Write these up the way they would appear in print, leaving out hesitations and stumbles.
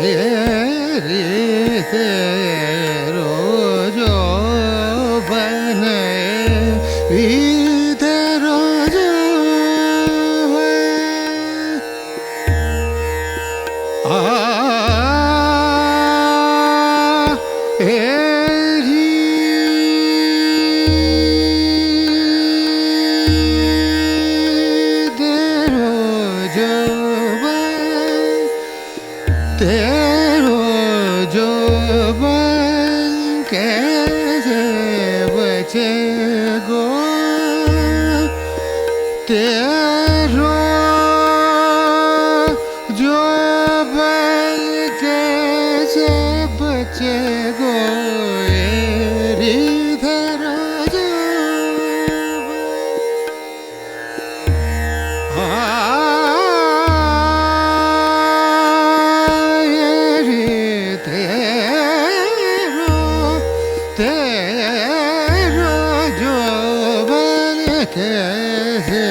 रे तेरो जो तेरो जो है तेरो जो बन कैसे बचे गो तेरो जो बन कैसे बचे गो तेरो जो तेरो जो बन कैसे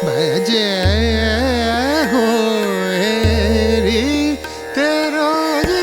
बजे हो तेरो जो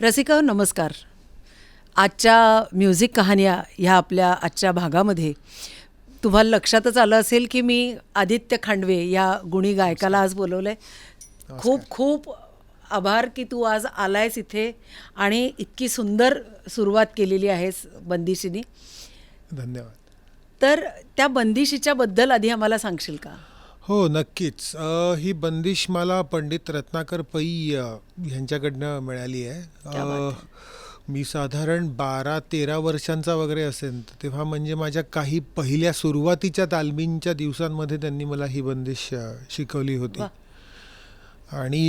रसिका नमस्कार. आजच्या म्युझिक कहाण्या ह्या आपल्या आजच्या भागामध्ये तुम्हाला लक्षातच आलं असेल की मी आदित्य खांडवे या गुणी गायकाला आज बोलवलं आहे. खूप खूप आभार की तू आज आलायस इथे आणि इतकी सुंदर सुरुवात केलेली आहेस बंदिशीनी. धन्यवाद. तर त्या बंदिशीच्या बद्दल आधी आम्हाला सांगशील का? हो नक्कीच. ही बंदिश मला पंडित रत्नाकर पै ह्यांच्याकडनं मिळाली आहे. मी साधारण 12-13 वर्षांचा वगैरे असेल तेव्हा म्हणजे माझ्या काही पहिल्या सुरुवातीच्या तालमींच्या दिवसांमध्ये त्यांनी मला ही बंदिश शिकवली होती. आणि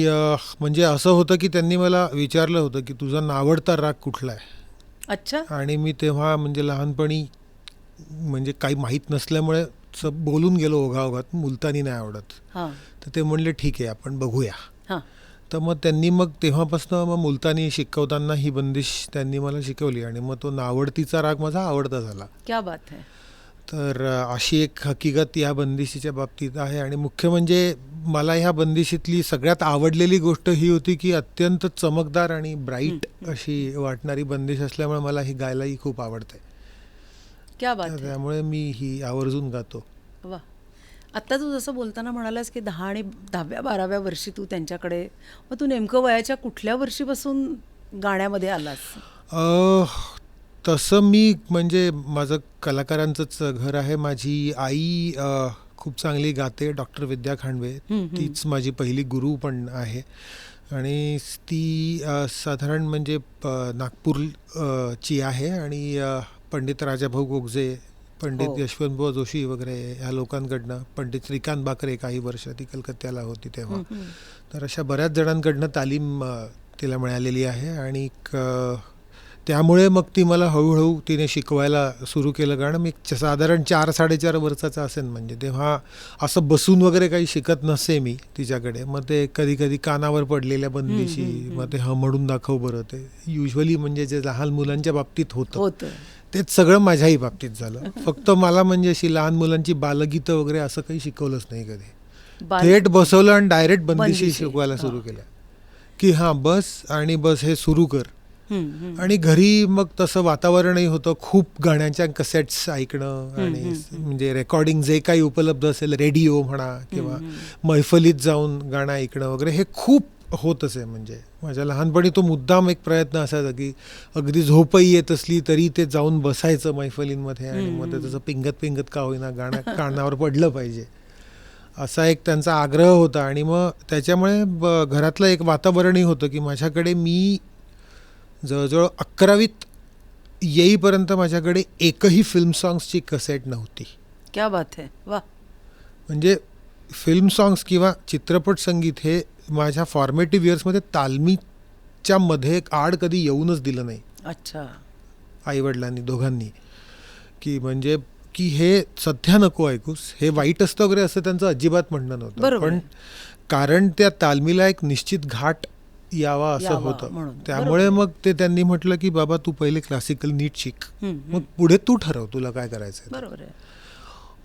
म्हणजे असं होतं की त्यांनी मला विचारलं होतं की तुझा नावडता राग कुठला आहे. अच्छा. आणि मी तेव्हा म्हणजे लहानपणी म्हणजे काही माहीत नसल्यामुळे बोलून गेलो ओघाओघात मुलतानी नाही आवडत. तर ते म्हणले ठीक आहे आपण बघूया. तर मग त्यांनी मग तेव्हापासून मग मुलतानी शिकवताना ही बंदिश त्यांनी मला शिकवली आणि मग तो नावडतीचा राग माझा आवडता झाला. क्या बात आहे. तर अशी एक हकीकत या बंदिशीच्या बाबतीत आहे. आणि मुख्य म्हणजे मला ह्या बंदिशीतली सगळ्यात आवडलेली गोष्ट ही होती की अत्यंत चमकदार आणि ब्राईट अशी वाटणारी बंदिश असल्यामुळे मला ही गायलाही खूप आवडते. क्या बात आहे. त्यामुळे मी ही आवर्जून गातो. वा. आत्ता तू जसं बोलताना म्हणालास की 10 आणि 10व्या-12व्या वर्षी तू त्यांच्याकडे, मग तू नेमकं वयाच्या कुठल्या वर्षीपासून गाण्यामध्ये आलास? अ, तसं मी म्हणजे माझं कलाकारांचंच घर आहे. माझी आई खूप चांगली गाते, डॉक्टर विद्या खांडवे. तीच माझी पहिली गुरु पण आहे आणि ती साधारण म्हणजे नागपूरची आहे आणि पंडित राजाभाऊ गोगजे, पंडित हो. यशवंतबुवा जोशी वगैरे ह्या लोकांकडनं, पंडित श्रीकांत बाकरे काही वर्ष ती कलकत्त्याला होती तेव्हा. तर अशा बऱ्याच जणांकडनं तालीम तिला मिळालेली आहे आणि त्यामुळे मग ती मला हळूहळू तिने शिकवायला सुरू केलं. कारण मी साधारण 4-4.5 वर्षाचा असेल म्हणजे तेव्हा असं बसून वगैरे काही शिकत नसे मी तिच्याकडे. मग ते कधी कधी कानावर पडलेल्या बंदिशी, मग ते म्हणून दाखव बरं, ते युजली म्हणजे जे लहान मुलांच्या बाबतीत होतं तेच सगळं माझ्याही बाबतीत झालं. फक्त मला म्हणजे अशी लहान मुलांची बालगीतं वगैरे असं काही शिकवलंच नाही कधी. थेट बसवलं आणि डायरेक्ट बंदिशी शिकवायला सुरू केल्या की हां बस आणि बस हे सुरू कर. आणि घरी मग तसं वातावरणही होतं, खूप गाण्यांच्या कसेट्स ऐकणं आणि म्हणजे रेकॉर्डिंग जे काही उपलब्ध असेल, रेडिओ म्हणा किंवा मैफलीत जाऊन गाणं ऐकणं वगैरे हे खूप होत असे. म्हणजे माझ्या लहानपणी तो मुद्दाम एक प्रयत्न असायचा की अगदी झोपही येत असली तरी ते जाऊन बसायचं मैफलींमध्ये आणि मग त्याचं पिंगत पिंगत का होईना गाणं कानावर पडलं पाहिजे, असा एक त्यांचा आग्रह होता. आणि मग त्याच्यामुळे घरातलं एक वातावरणही होतं की माझ्याकडे मी जवळजवळ 11वीत येईपर्यंत माझ्याकडे एकही फिल्म सॉंग्सची कसेट नव्हती. क्या बात है, वा. म्हणजे फिल्म सॉंग्स किंवा चित्रपट संगीत हे माझ्या फॉर्मेटिव्ह इयर्समध्ये तालमीच्या मध्ये आड कधी येऊनच दिलं नाही. अच्छा. आईवडिलांनी दोघांनी की म्हणजे की हे सध्या नको ऐकूस, हे वाईट असतं वगैरे असं त्यांचं अजिबात म्हणणं नव्हतं. पण कारण त्या तालमीला एक निश्चित घाट यावा असं होतं. त्यामुळे मग ते त्यांनी म्हटलं की बाबा तू पहिले क्लासिकल नीट शिक, मग पुढे तू ठरव तुला काय करायचं. बरोबर आहे.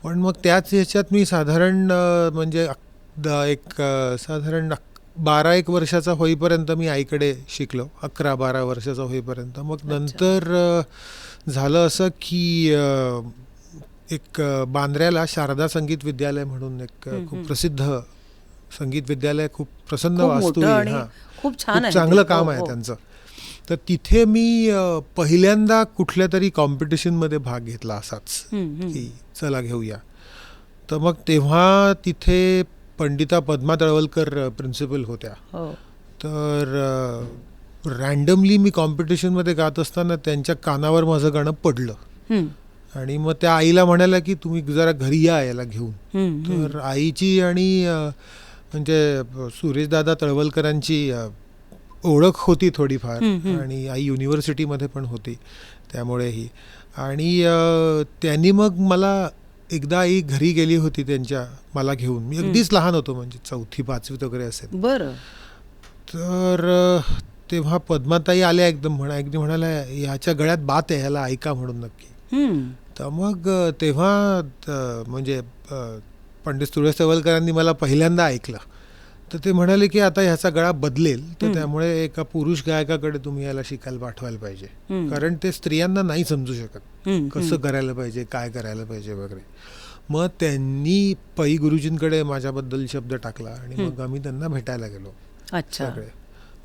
पण मग त्याच ह्याच्यात मी साधारण म्हणजे एक साधारण 12-1 वर्षाचा होईपर्यंत मी आईकडे शिकलो, 11-12 वर्षाचा होईपर्यंत. मग नंतर झालं असं की एक बांद्र्याला शारदा संगीत विद्यालय म्हणून एक खूप प्रसिद्ध संगीत विद्यालय, खूप प्रसन्न वास्तू, खूप छान आहे, चांगलं काम आहे त्यांचं. तर तिथे मी पहिल्यांदा कुठल्या तरी कॉम्पिटिशनमध्ये भाग घेतला असाच की चला घेऊया. तर मग तेव्हा तिथे पंडिता पद्मा तळवलकर प्रिन्सिपल होत्या. तर रँडमली मी कॉम्पिटिशनमध्ये गात असताना त्यांच्या कानावर माझं गाणं पडलं आणि मग त्या आईला म्हणाल्या की तुम्ही जरा घरी या याला घेऊन. तर आईची आणि म्हणजे सुरेशदादा तळवलकरांची ओळख होती थोडीफार आणि आई युनिव्हर्सिटीमध्ये पण होती त्यामुळेही. आणि त्यांनी मग मला एकदा आई घरी गेली होती त्यांच्या मला घेऊन. मी अगदीच लहान होतो म्हणजे 4वी-5वीत वगैरे असेल. बरं. तर तेव्हा पद्माताई आल्या एकदम म्हणाल्या ह्याच्या गळ्यात बात आहे, ह्याला ऐका म्हणून नक्की. तर मग तेव्हा म्हणजे पंडित सुरेश तळवलकरांनी मला पहिल्यांदा ऐकलं. तर ते म्हणाले की आता ह्याचा गळा बदलेल, तर त्यामुळे एका पुरुष गायकाकडे तुम्ही याला शिकायला पाठवायला पाहिजे, कारण ते स्त्रियांना नाही समजू शकत कसं करायला पाहिजे, काय करायला पाहिजे वगैरे. मग त्यांनी पै गुरुजींकडे माझ्याबद्दल शब्द टाकला आणि मग आम्ही त्यांना भेटायला गेलो सगळे.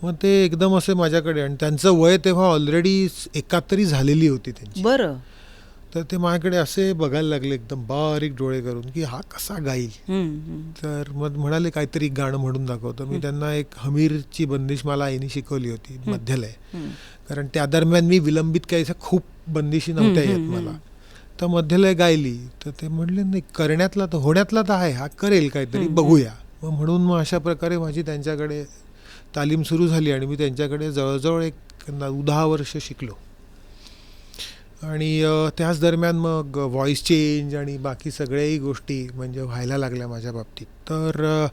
मग ते एकदम असे माझ्याकडे, आणि त्यांचं वय तेव्हा ऑलरेडी 71 झालेली होती त्यांची. बरं. तर ते माझ्याकडे असे बघायला लागले एकदम बारीक डोळे करून की हा कसा गाईल. तर मग म्हणाले काहीतरी गाणं म्हणून दाखवतो. मी त्यांना एक हमीरची बंदिश मला आईने शिकवली होती, मध्यलय, कारण त्या दरम्यान मी विलंबित काही खूप बंदिशी नव्हत्या येत मला. तर मध्यलय गायली. तर ते म्हणले नाही, करण्यातला तर होण्यातला तर आहे, हा करेल काहीतरी, बघूया. मग म्हणून मग अशा प्रकारे माझी त्यांच्याकडे तालीम सुरू झाली आणि मी त्यांच्याकडे जवळजवळ एक 9-10 वर्ष शिकलो. आणि त्याच दरम्यान मग व्हॉइस चेंज आणि बाकी सगळ्याही गोष्टी म्हणजे व्हायला लागल्या माझ्या बाबतीत. तर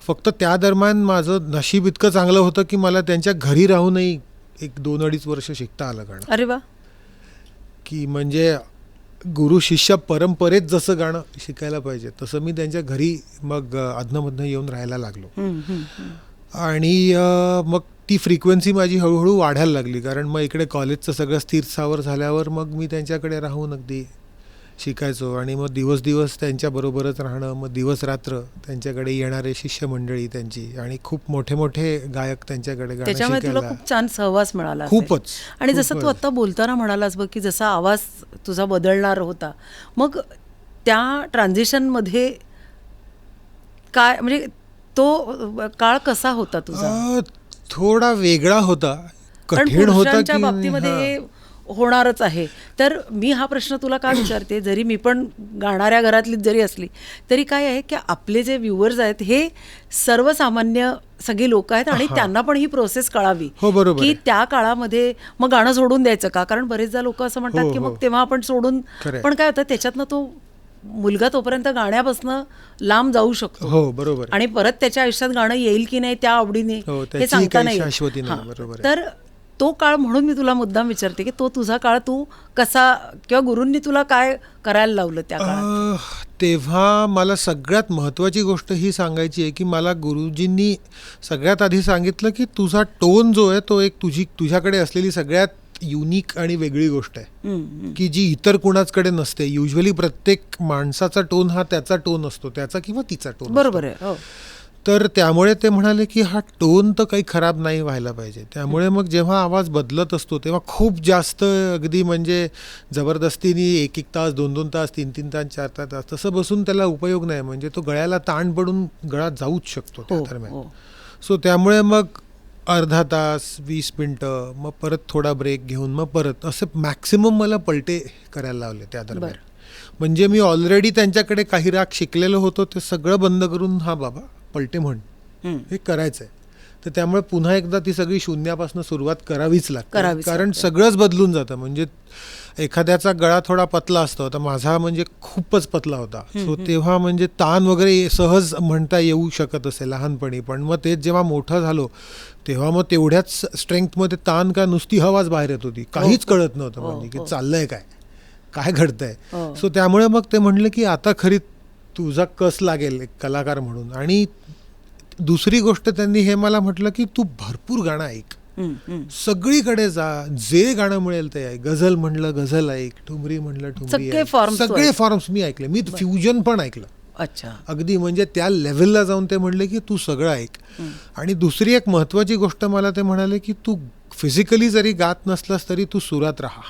फक्त त्या दरम्यान माझं नशीब इतकं चांगलं होतं की मला त्यांच्या घरी राहूनही 1-2-2.5 वर्ष शिकता आलं गाणं. अरे वा. की म्हणजे गुरु शिष्य परंपरेत जसं गाणं शिकायला पाहिजे तसं मी त्यांच्या घरी मग अधनमधनं येऊन राहायला लागलो. आणि मग ती फ्रिक्वेन्सी माझी हळूहळू वाढायला लागली, कारण मग इकडे कॉलेजचं सगळं स्थिर स्थावर झाल्यावर मग मी त्यांच्याकडे राहून अगदी शिकायचो आणि मग दिवस दिवस त्यांच्याबरोबरच राहणं, मग दिवस रात्र त्यांच्याकडे येणारे शिष्यमंडळी त्यांची आणि खूप मोठे मोठे गायक त्यांच्याकडे गाणं त्याच्यामुळे तुला शिकायला. खूप छान सहवास मिळाला असेल. खूपच, आणि जसं तू खूपच. आता बोलताना म्हणालास बघ की जसा आवाज तुझा बदलणार होता, मग त्या ट्रान्झिशनमध्ये काय म्हणजे तो काळ कसा होता तुझा? थोडा वेगळा होता, कारण कठीण होता पुरुषांच्या की बाबतीमध्ये हां. हे होणारच आहे. तर मी हा प्रश्न तुला का विचारते, जरी मी पण गाणाऱ्या घरातलीच जरी असली तरी काय आहे की आपले जे व्ह्युअर्स आहेत हे सर्वसामान्य सगळी लोक आहेत आणि हां. त्यांना पण ही प्रोसेस कळावी हो, बरोबर की आहे. त्या काळामध्ये मग गाणं सोडून द्यायचं का. कारण बरेचदा लोक असं म्हणतात हो, की हो. मग तेव्हा आपण सोडून, खरं आहे. पण काय होतं त्याच्यातनं तो मुलगा तोपर्यंत गाण्यापासनं लांब जाऊ शकतो हो, बरोबर आहे. आणि परत त्याच्या आयुष्यात गाणं येईल की नाही त्या आवडीने हो, हे त्याची सांगता काही नाही येत. शाश्वती नाही. हां. बरोबर आहे. तर तो काळ म्हणून मी तुला मुद्दाम विचारते की तो तुझा काळ तू कसा, किंवा गुरूंनी तुला काय करायला लावलं त्या काळात? तेव्हा मला सगळ्यात महत्त्वाची गोष्ट ही सांगायची आहे की मला गुरुजींनी सगळ्यात आधी सांगितलं की तुझा टोन जो आहे तो एक तुझ्याकडे असलेली सगळ्यात युनिक आणि वेगळी गोष्ट आहे की जी इतर कुणाचकडे नसते. युजली प्रत्येक माणसाचा टोन हा त्याचा टोन असतो, त्याचा किंवा तिचा टोन. बरोबर आहे. हो. तर त्यामुळे ते म्हणाले की हा टोन तर काही खराब नाही व्हायला पाहिजे. त्यामुळे मग जेव्हा आवाज बदलत असतो तेव्हा खूप जास्त अगदी म्हणजे जबरदस्तीने 1-1 तास, 2-2 तास, 3-3 तास, 4-4 तास तसं बसून त्याला उपयोग नाही. म्हणजे तो गळ्याला ताण पडून गळा जाऊच शकतो त्या हो, दरम्यान. हो. सो त्यामुळे मग अर्धा तास, 20 मिनटं, मग परत थोडा ब्रेक घेऊन मग परत असे मॅक्सिमम मला पलटे करायला लावले त्या दरम्यान. म्हणजे मी ऑलरेडी त्यांच्याकडे काही राग शिकलेलो होतो, ते सगळं बंद करून हा बाबा पलटे म्हण, हे करायचं आहे. तर त्यामुळे पुन्हा एकदा ती सगळी शून्यापासून सुरुवात करावीच लागते. कारण लागते. सगळंच बदलून जातं. म्हणजे एखाद्याचा गळा थोडा पतला असतो, तर माझा म्हणजे खूपच पतला होता. सो तेव्हा म्हणजे ताण वगैरे सहज म्हणता येऊ शकत असे लहानपणी. पण मग तेच जेव्हा मोठं झालो तेव्हा मग तेवढ्याच स्ट्रेंथमध्ये ताण का नुसती हवाच बाहेर येत होती. काहीच कळत नव्हतं म्हणजे की चाललंय काय घडतंय. सो त्यामुळे मग ते म्हणले की आता खरी तुझा कस लागेल एक कलाकार म्हणून. आणि दुसरी गोष्ट त्यांनी हे मला म्हटलं की तू भरपूर गाणं ऐक, सगळीकडे जा, जे गाणं मिळेल ते ऐक. गझल म्हणलं गझल ऐक, ठुमरी म्हणलं ठुमरी सगळे ऐक. forms सगळे फॉर्म्स मी ऐकले. मी फ्युजन पण ऐकलं. अच्छा. अगदी म्हणजे त्या लेव्हलला जाऊन ते म्हणले की तू सगळं ऐक. आणि दुसरी एक महत्त्वाची गोष्ट मला ते म्हणाले की तू फिजिकली जरी गात नसलास तरी तू सुरात राहा.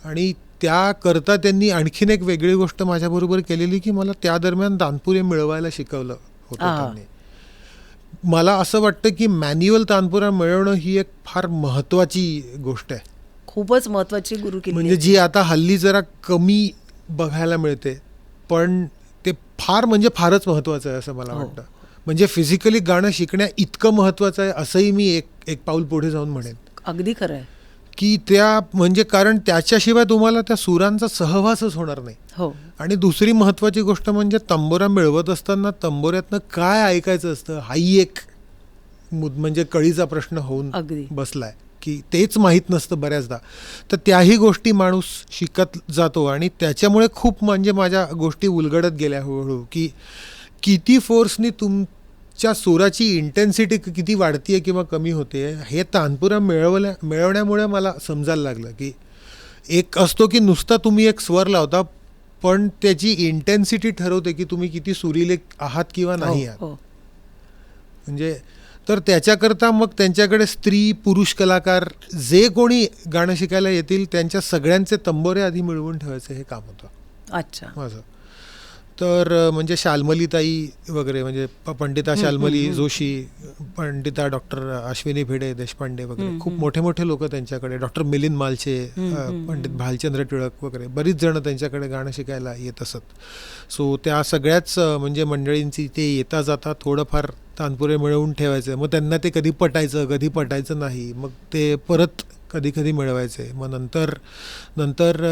आणि त्याकरता त्यांनी आणखीन एक वेगळी गोष्ट माझ्याबरोबर केलेली की मला त्या दरम्यान तानपुरे मिळवायला शिकवलं होतं त्यांनी. मला असं वाटतं की मॅन्युअल तानपुरा मिळवणं ही एक फार महत्त्वाची गोष्ट आहे. खूपच महत्वाची गुरु किल्ली म्हणजे जी आता हल्ली जरा कमी बघायला मिळते, पण ते फारच महत्त्वाचं आहे असं मला वाटतं. म्हणजे फिजिकली गाणं शिकण्या इतकं महत्त्वाचं आहे असंही मी एक पाऊल पुढे जाऊन म्हणेन. अगदी खरं आहे. की म्हणजे कारण त्याच्याशिवाय तुम्हाला त्या सुरांचा सहवासच होणार नाही. हो. आणि दुसरी महत्त्वाची गोष्ट म्हणजे तंबोरा मिळवत असताना तंबोऱ्यातनं काय ऐकायचं असतं हाही एक म्हणजे कळीचा प्रश्न होऊन बसलाय की तेच माहीत नसतं बऱ्याचदा. तर त्याही गोष्टी माणूस शिकत जातो आणि त्याच्यामुळे खूप म्हणजे माझ्या गोष्टी उलगडत गेल्या हळूहळू की किती फोर्सनी तुमच्या सुराची इंटेन्सिटी किती वाढतीये किंवा कमी होते हे तानपुरा मिळवण्यामुळे मला समजायला लागलं की एक असतो की नुसता तुम्ही एक स्वर लावता, पण त्याची इंटेन्सिटी ठरवते की तुम्ही किती सुरीले आहात किंवा नाही आहात. म्हणजे तर त्याच्याकरता मग त्यांच्याकडे स्त्री पुरुष कलाकार जे कोणी गाणं शिकायला येतील त्यांच्या सगळ्यांचे तंबोरे आधी मिळवून ठेवायचं हे काम होतं. अच्छा. माझं. तर म्हणजे शाल्मलीताई वगैरे म्हणजे पंडिता शाल्मली जोशी, पंडिता डॉक्टर अश्विनी भिडे देशपांडे वगैरे खूप मोठे मोठे लोक त्यांच्याकडे, डॉक्टर मिलिंद मालचे, पंडित भालचंद्र टिळक वगैरे बरीच जण त्यांच्याकडे गाणं शिकायला येत असत. सो त्या सगळ्याच म्हणजे मंडळींची ते येता जाता थोडंफार तानपुरे मिळवून ठेवायचं. मग त्यांना ते कधी पटायचं नाही, मग ते परत कधी मिळवायचे. मग नंतर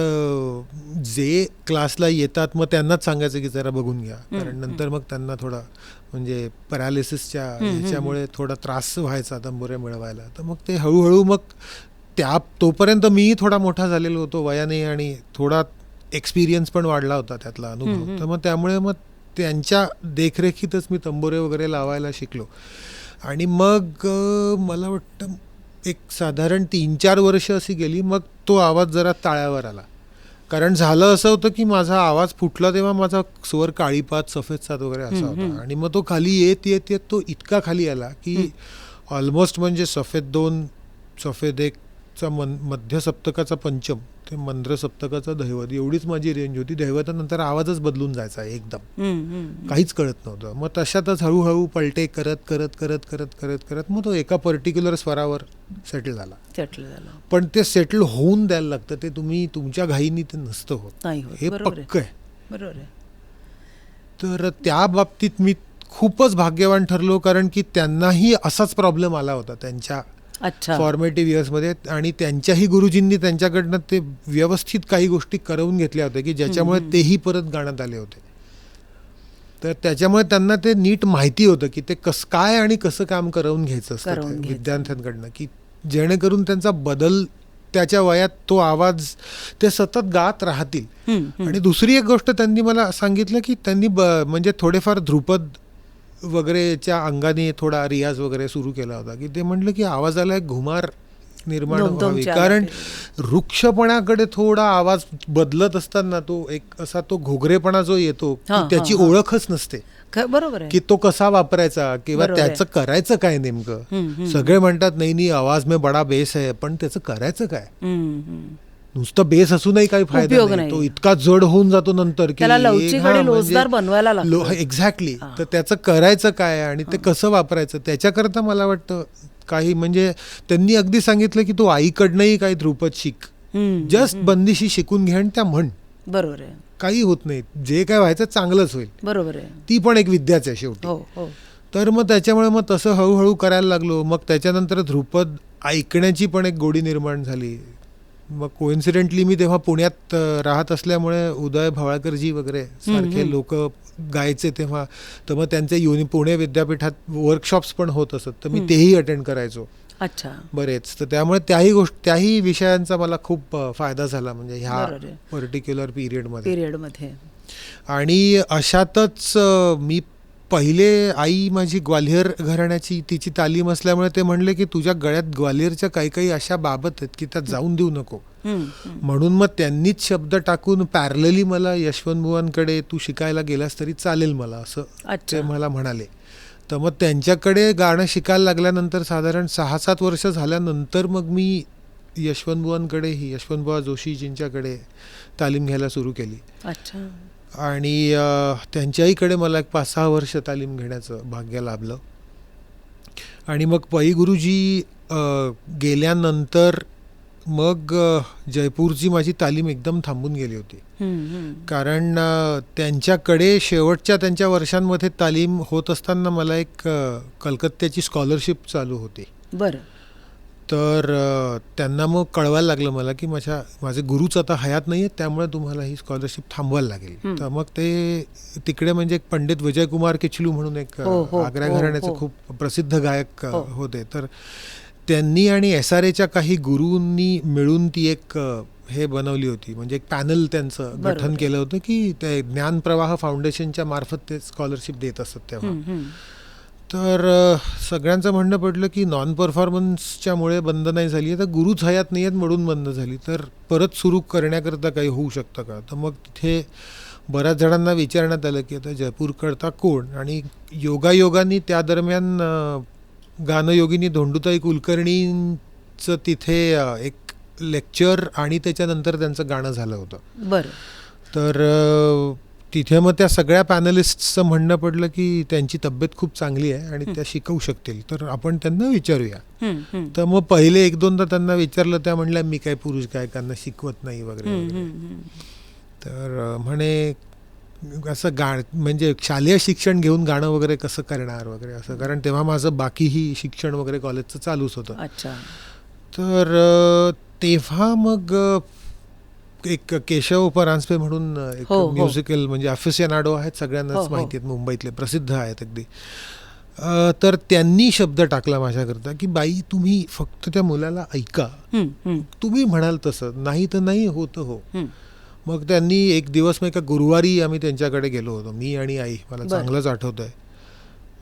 जे क्लासला येतात मग त्यांनाच सांगायचं की जरा बघून घ्या, कारण नंतर मग त्यांना थोडा म्हणजे पॅरालिसिसच्या ह्याच्यामुळे थोडा त्रास व्हायचा तंबोरे मिळवायला. तर मग ते हळूहळू मग तोपर्यंत मीही थोडा मोठा झालेलो होतो वयाने आणि थोडा एक्सपिरियन्स पण वाढला होता त्यातला अनुभव. तर मग त्यामुळे मग त्यांच्या देखरेखीतच मी तंबोरे वगैरे लावायला शिकलो. आणि मग मला वाटतं एक साधारण 3-4 वर्ष अशी गेली, मग तो आवाज जरा ताळ्यावर आला. कारण झालं असं होतं की माझा आवाज फुटला तेव्हा माझा स्वर काळीपात सफेद सात वगैरे असा होता आणि मग तो खाली येत येत येत तो इतका खाली आला की ऑलमोस्ट म्हणजे सफेद 2 सफेद 1चा मध्य सप्तकाचा पंचम ते मंद्र सप्तकाचा दैवत एवढीच माझी रेंज होती. दैवतानंतर आवाजच बदलून जायचा एकदम, काहीच कळत नव्हतं. मग तशातच हळूहळू पलटे करत करत करत करत करत करत मग तो एका पर्टिक्युलर स्वरावर सेटल झाला. पण ते सेटल होऊन द्यायला लागतं, ते तुम्ही तुमच्या घाईनी ते नसतं होत, हे पक्क आहे. बरोबर आहे. तर त्या बाबतीत मी खूपच भाग्यवान ठरलो, कारण की त्यांनाही असाच प्रॉब्लेम आला होता त्यांच्या फॉर्मेटिव्ह इयर्समध्ये आणि त्यांच्याही गुरुजींनी त्यांच्याकडनं ते व्यवस्थित काही गोष्टी करवून घेतल्या होत्या की ज्याच्यामुळे तेही परत गाण्यात आले होते. तर त्याच्यामुळे त्यांना ते नीट माहिती होतं की ते काय आणि कसं काम करवून घ्यायचं असतं विद्यार्थ्यांकडनं, की जेणेकरून त्यांचा बदल त्याच्या वयात तो आवाज ते सतत गात राहतील. आणि दुसरी एक गोष्ट त्यांनी मला सांगितलं की त्यांनी म्हणजे थोडेफार ध्रुपद वगैरेच्या अंगाने थोडा रियाज वगैरे सुरू केला होता, की ते म्हटलं की आवाजाला एक घुमार निर्माण व्हावी, कारण वृक्षपणाकडे थोडा आवाज बदलत असताना तो एक असा तो घोगरेपणा जो येतो त्याची ओळखच नसते. बरोबर आहे. की तो कसा वापरायचा किंवा त्याचं करायचं काय नेमकं. सगळे म्हणतात नाही बड़ा बडा बेस आहे, पण त्याचं करायचं काय. नुसतं बेस असूनही काही फायदा नाही, तो इतका जड होऊन जातो नंतर की एक्झॅक्टली. तर त्याचं करायचं काय आणि ते कसं वापरायचं त्याच्याकरता मला वाटतं काही म्हणजे त्यांनी अगदी सांगितलं की तू आईकडनंही काही ध्रुपद शिक, जस्ट बंदिशी शिकून घे आणि त्या म्हण. बरोबर आहे. काही होत नाही, जे काय व्हायचं चांगलंच होईल. बरोबर आहे. ती पण एक विद्याच आहे शेवटी. तर मग त्याच्यामुळे मग तसं हळूहळू करायला लागलो. मग त्याच्यानंतर ध्रुपद ऐकण्याची पण एक गोडी निर्माण झाली. मग कोइन्सिडेंटली मी तेव्हा पुण्यात राहत असल्यामुळे उदय भवाळकरजी वगैरे सारखे लोक गायचे तेव्हा, तर मग त्यांचे पुणे विद्यापीठात वर्कशॉप्स पण होत असत, तर मी तेही अटेंड करायचो. अच्छा. बरेच. तर त्यामुळे त्याही विषयांचा मला खूप फायदा झाला म्हणजे ह्या पर्टिक्युलर पिरियडमध्ये. आणि अशातच मी पहिले आई माझी ग्वाल्हेर घराण्याची तिची तालीम असल्यामुळे ते म्हणले की तुझ्या गळ्यात ग्वाल्हेरच्या काही काही अशा बाबत आहेत की त्यात जाऊन देऊ नको. म्हणून मग त्यांनीच शब्द टाकून पॅरलली मला यशवंतबुवांकडे तू शिकायला गेलास तरी चालेल मला, असं ते मला म्हणाले. तर मग त्यांच्याकडे गाणं शिकायला लागल्यानंतर साधारण 6-7 वर्ष झाल्यानंतर मग मी यशवंतबुवा जोशीजींच्याकडे तालीम घ्यायला सुरू केली. अच्छा. आणि त्यांच्याहीकडे मला एक 5-6 वर्ष तालीम घेण्याचं भाग्य लाभलं. आणि मग पै गुरुजी गेल्यानंतर मग जयपूरची माझी तालीम एकदम थांबून गेली होती, कारण त्यांच्याकडे शेवटच्या त्यांच्या वर्षांमध्ये तालीम होत असताना मला एक कलकत्त्याची स्कॉलरशिप चालू होती. बरं. तर त्यांना मग कळवायला लागलं मला की माझे गुरुच आता हयात नाही आहेत, त्यामुळे तुम्हाला ही स्कॉलरशिप थांबवायला लागेल. तर मग ते तिकडे म्हणजे एक पंडित विजयकुमार किचलू म्हणून एक आग्रा घराण्याचे खूप प्रसिद्ध गायक होते, तर त्यांनी आणि SRAच्या काही गुरूंनी मिळून ती एक हे बनवली होती, म्हणजे एक पॅनल त्यांचं गठन केलं होतं की ते ज्ञानप्रवाह फाउंडेशनच्या मार्फत ते स्कॉलरशिप देत असत तेव्हा. तर सगळ्यांचं म्हणणं पडलं की नॉन परफॉर्मन्सच्यामुळे बंद नाही झाली आहे, तर गुरुच हयात नाही आहेत म्हणून बंद झाली, तर परत सुरू करण्याकरता काही होऊ शकतं का. तर मग तिथे बऱ्याच जणांना विचारण्यात आलं की आता जयपूरकरता कोण, आणि योगायोगाने त्या दरम्यान गानयोगिनी धोंडूताई कुलकर्णींचं तिथे एक लेक्चर आणि त्याच्यानंतर त्यांचं गाणं झालं होतं. बरं. तर तिथे मग त्या सगळ्या पॅनलिस्टचं म्हणणं पडलं की त्यांची तब्येत खूप चांगली आहे आणि त्या शिकवू शकतील, तर आपण त्यांना विचारूया. तर मग पहिले 1-2दा त्यांना विचारलं, त्या म्हणल्या मी काय पुरुष गायकांना शिकवत नाही वगैरे वगैरे. तर म्हणे असं म्हणजे शालेय शिक्षण घेऊन गाणं वगैरे कसं करणार वगैरे असं, कारण तेव्हा माझं बाकीही शिक्षण वगैरे कॉलेजचं चालूच होतं. अच्छा. तर तेव्हा मग एक केशव परांजपे म्हणून एक म्युझिकल म्हणजे अफिसिएनाडो आहेत, सगळ्यांनाच माहिती आहेत, मुंबईतले प्रसिद्ध आहेत अगदी. तर त्यांनी शब्द टाकला माझ्याकरता की बाई तुम्ही फक्त त्या मुलाला ऐका, तुम्ही म्हणाल तसं, नाही तर नाही, होतं हो. मग त्यांनी एक दिवस मग एका गुरुवारी आम्ही त्यांच्याकडे गेलो होतो, मी आणि आई, मला चांगलंच आठवत आहे.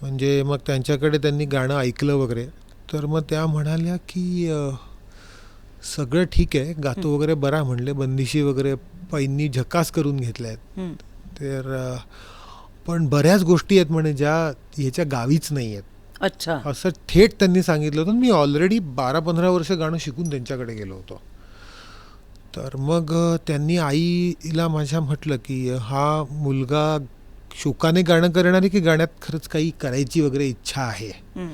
म्हणजे मग त्यांच्याकडे त्यांनी गाणं ऐकलं वगैरे, तर मग त्या म्हणाल्या की सगळं ठीक आहे, गातो वगैरे बरा म्हणले, बंदिशी वगैरे पैंनी झकास करून घेतल्या आहेत. हं. तर पण बऱ्याच गोष्टी आहेत म्हणे ज्या ह्याच्या गावीच नाही आहेत, अच्छा. असं थेट त्यांनी सांगितलं होतं. मी ऑलरेडी 12-15 वर्ष गाणं शिकून त्यांच्याकडे गेलो होतो. तर मग त्यांनी आईला माझ्या म्हटलं की हा मुलगा शोकाने गाणं करणार आहे की गाण्यात खरंच काही करायची वगैरे इच्छा आहे. हं.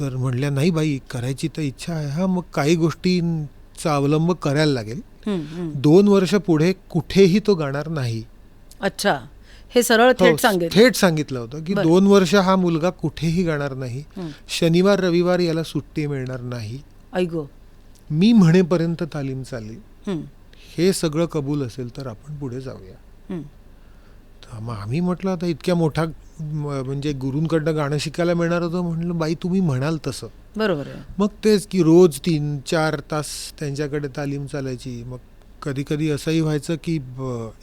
तर म्हणल्या नाही बाई, करायची तर इच्छा आहे. हा, मग काही गोष्टींचा अवलंब करायला लागेल. हं, हं. 2 वर्ष पुढे कुठेही तो गाणार नाही. अच्छा. हे सरळ हो, थेट सांगेल. थेट सांगितलं होतं की बरं. 2 वर्ष हा मुलगा कुठेही गाणार नाही. हं. शनिवार रविवार याला सुट्टी मिळणार नाही. ऐगो. मी म्हणेपर्यंत तालीम चालेल. हं. हे सगळं कबूल असेल तर आपण पुढे जाऊया. हं. तर मग आम्ही म्हटलं आता इतक्या मोठा म्हणजे गुरूंकडनं गाणं शिकायला मिळणार होतं. म्हणलं बाई तुम्ही म्हणाल तसं. बरोबर आहे. मग तेच की रोज 3-4 तास त्यांच्याकडे तालीम चालायची. मग कधी कधी असंही व्हायचं की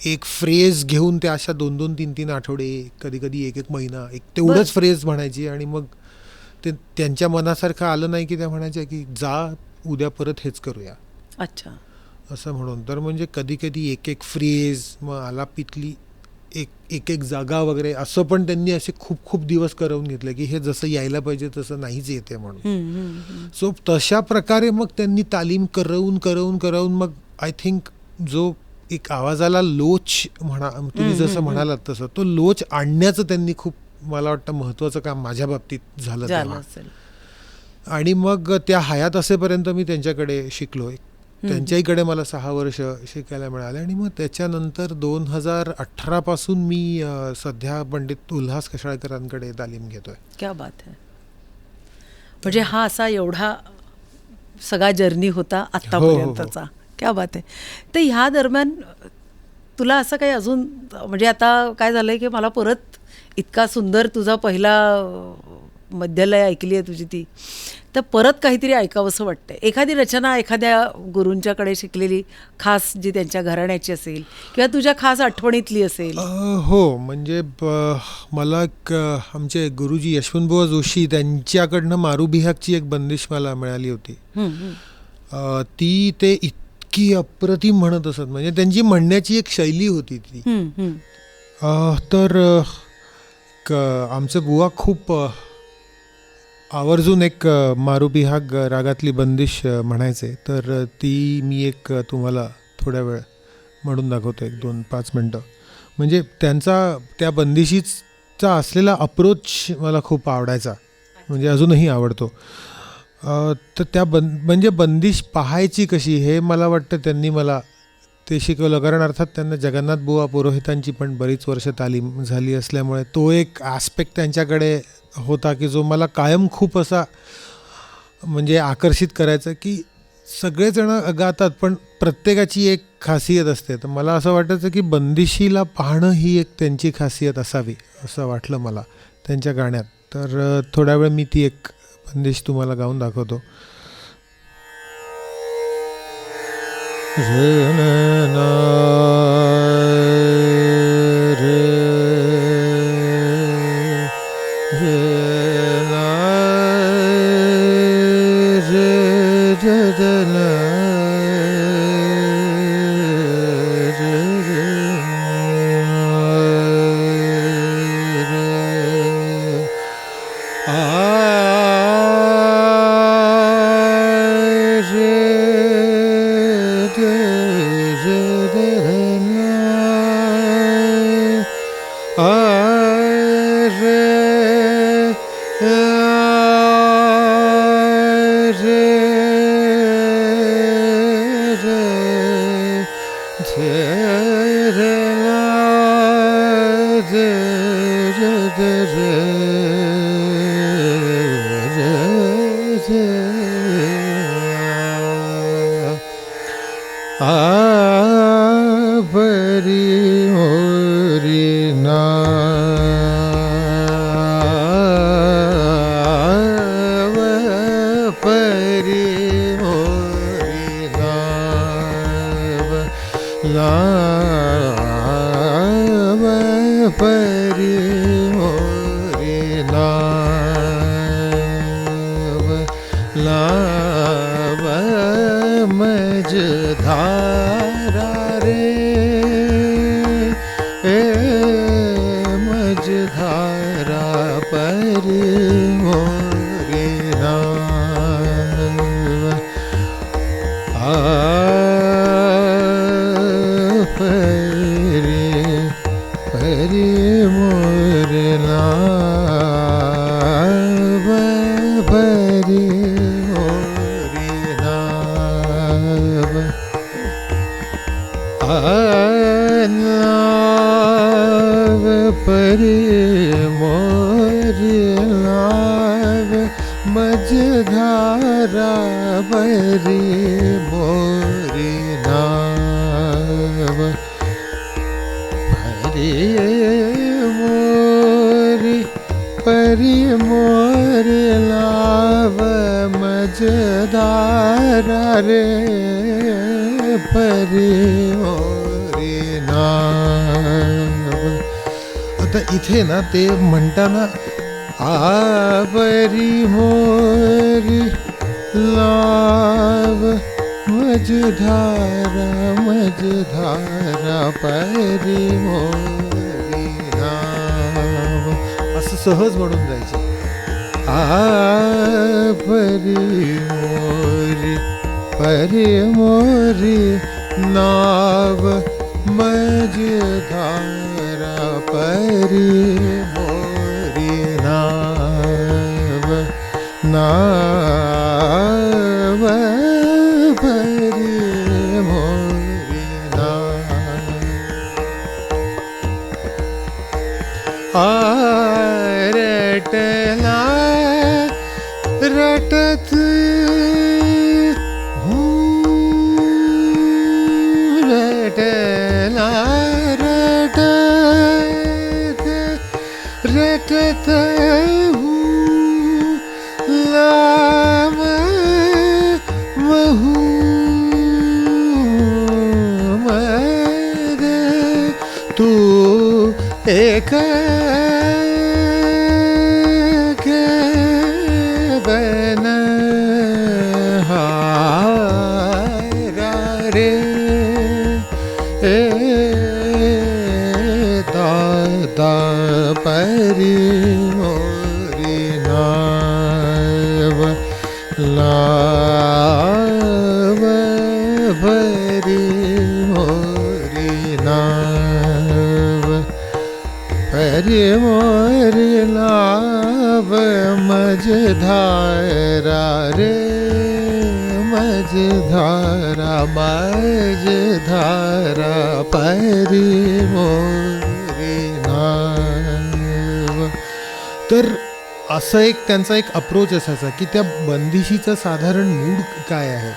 एक फ्रेज घेऊन त्या अशा 2-2, 3-3 आठवडे, कधी कधी 1-1 महिना तेवढंच फ्रेज म्हणायची. आणि मग ते त्यांच्या मनासारखं आलं नाही की त्या म्हणायच्या की जा उद्या परत हेच करूया, अच्छा. असं म्हणून. तर म्हणजे कधी कधी 1-1 फ्रेज, मग आलापीतली एक जागा वगैरे, असं पण त्यांनी असे खूप खूप दिवस करवून घेतले की हे जसं यायला पाहिजे तसं नाहीच येते म्हणून. हं, हं, हं. सो तशा प्रकारे मग त्यांनी तालीम करवून मग आय थिंक जो एक आवाजाला लोच म्हणा, तुम्ही जसं म्हणालात तसं, तो लोच आणण्याचं त्यांनी खूप, मला वाटतं, महत्त्वाचं काम माझ्या बाबतीत झालं झालं तेव्हा. असेल. आणि मग त्या हयात असेपर्यंत मी त्यांच्याकडे शिकलोय. त्यांच्याहीकडे मला 6 वर्ष शिकायला मिळाले. आणि मग त्याच्यानंतर 2018 पासून मी सध्या पंडित उल्हास कशाळकरांकडे तालीम घेतोय. क्या बात है. म्हणजे हा असा एवढा सगळा जर्नी होता आत्तापर्यंतचा. क्या बात आहे. तर ह्या दरम्यान तुला असं काही अजून, म्हणजे आता काय झालंय की मला परत इतका सुंदर तुझा पहिला मध्यलय ऐकली आहे तुझी ती, तर परत काहीतरी ऐकावंसं वाटतंय. एखादी रचना एखाद्या गुरूंच्याकडे शिकलेली खास, जी त्यांच्या घराण्याची असेल किंवा तुझ्या खास आठवणीतली असेल. हो, म्हणजे मला आमचे गुरुजी यशवंतबुवा जोशी त्यांच्याकडनं मारू बिहागची एक बंदिश मला मिळाली होती. हं, हं. ती ते इतकी अप्रतिम म्हणत असत, म्हणजे त्यांची म्हणण्याची एक शैली होती ती. हं, हं. तर आमचे बुवा खूप आवर्जून एक मारू बिहाग रागातली बंदिश म्हणायचे. तर ती मी एक तुम्हाला थोड्या वेळ म्हणून दाखवतो, 1-2-5 मिनटं. म्हणजे त्यांचा त्या बंदिशीचा असलेला अप्रोच मला खूप आवडायचा, म्हणजे अजूनही आवडतो. तर त्या म्हणजे बंदिश पाहायची कशी, हे मला वाटतं त्यांनी मला ते शिकवलं. कारण अर्थात त्यांना जगन्नाथ बुवा पुरोहितांची पण बरीच वर्ष तालीम झाली असल्यामुळे तो एक ॲस्पेक्ट त्यांच्याकडे होता की जो मला कायम खूप असा म्हणजे आकर्षित करायचा, की सगळेजण गातात पण प्रत्येकाची एक खासियत असते. तर मला असं वाटायचं की बंदिशीला पाहणं ही एक त्यांची खासियत असावी, असं वाटलं मला त्यांच्या गाण्यात. तर थोड्या वेळ मी ती एक बंदिश तुम्हाला गाऊन दाखवतो. परी परी मोर नाव परी मोरी नाव नाव परी मोरी नाव मझधारा परी मोरी नाव परी मोरी नाव मझधारा रे परी मोरी नाव. आता इथे ना ते म्हणताना परी मोरी नाव मझधारा मझधारा परी मोरी नाव असं सहज म्हणून जायचं. परी मोरी नाव मझधारा परी मोरी नाव नाव परी मोरी नाव. रटला रटत रटला रटत रटत लाव महू मद तू एक बन हारा रे दादा परी मोरी नाव लाव परी मोरी नाव परी मोरी नाव मझधारा रे मझधारा मझधारा परी मोरी नाव. तर असं एक त्यांचा एक अप्रोच असायचा की त्या बंदिशीचं साधारण मूड काय आहे.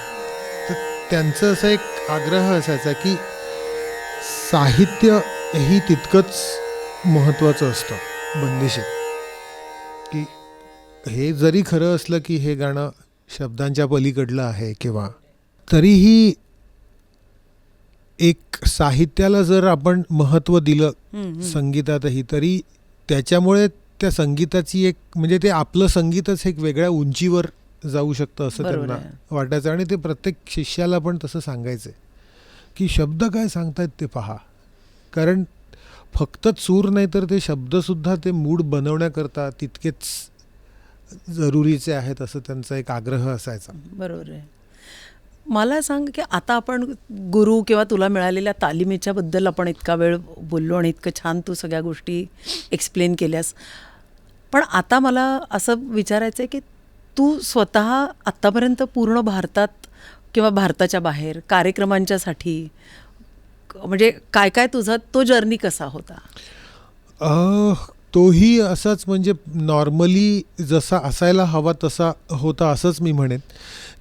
तर त्यांचं असं एक आग्रह असायचा की साहित्य ही तितकंच महत्त्वाचं असतं बंदिशीत. की हे जरी खरं असलं की हे गाणं शब्दांच्या पलीकडलं आहे किंवा तरीही एक साहित्याला जर आपण महत्त्व दिलं संगीतातही तरी त्याच्यामुळे त्या संगीताची एक म्हणजे ते आपलं संगीतच एक वेगळ्या उंचीवर जाऊ शकतं असं बरोबर त्यांना आहे. वाटायचं. आणि ते प्रत्येक शिष्याला पण तसं सांगायचं की शब्द काय सांगतायत ते पहा. कारण फक्त सूर नाही तर ते शब्दसुद्धा ते मूड बनवण्याकरता तितकेच जरुरीचे आहेत असं त्यांचा एक आग्रह असायचा. बरोबर आहे. मला सांग की आता आपण गुरु किंवा तुला मिळालेल्या तालिमेच्या बद्दल आपण इतका वेळ बोललो आणि इतकं छान तू सगळ्या गोष्टी एक्सप्लेन केल्यास. पण आता मला असं विचारायचं आहे की तू स्वतः आत्तापर्यंत पूर्ण भारतात किंवा भारताच्या बाहेर कार्यक्रमांच्यासाठी म्हणजे काय काय तुझा तो जर्नी कसा होता? तोही असाच म्हणजे नॉर्मली जसा असायला हवा तसा होता असंच मी म्हणेन.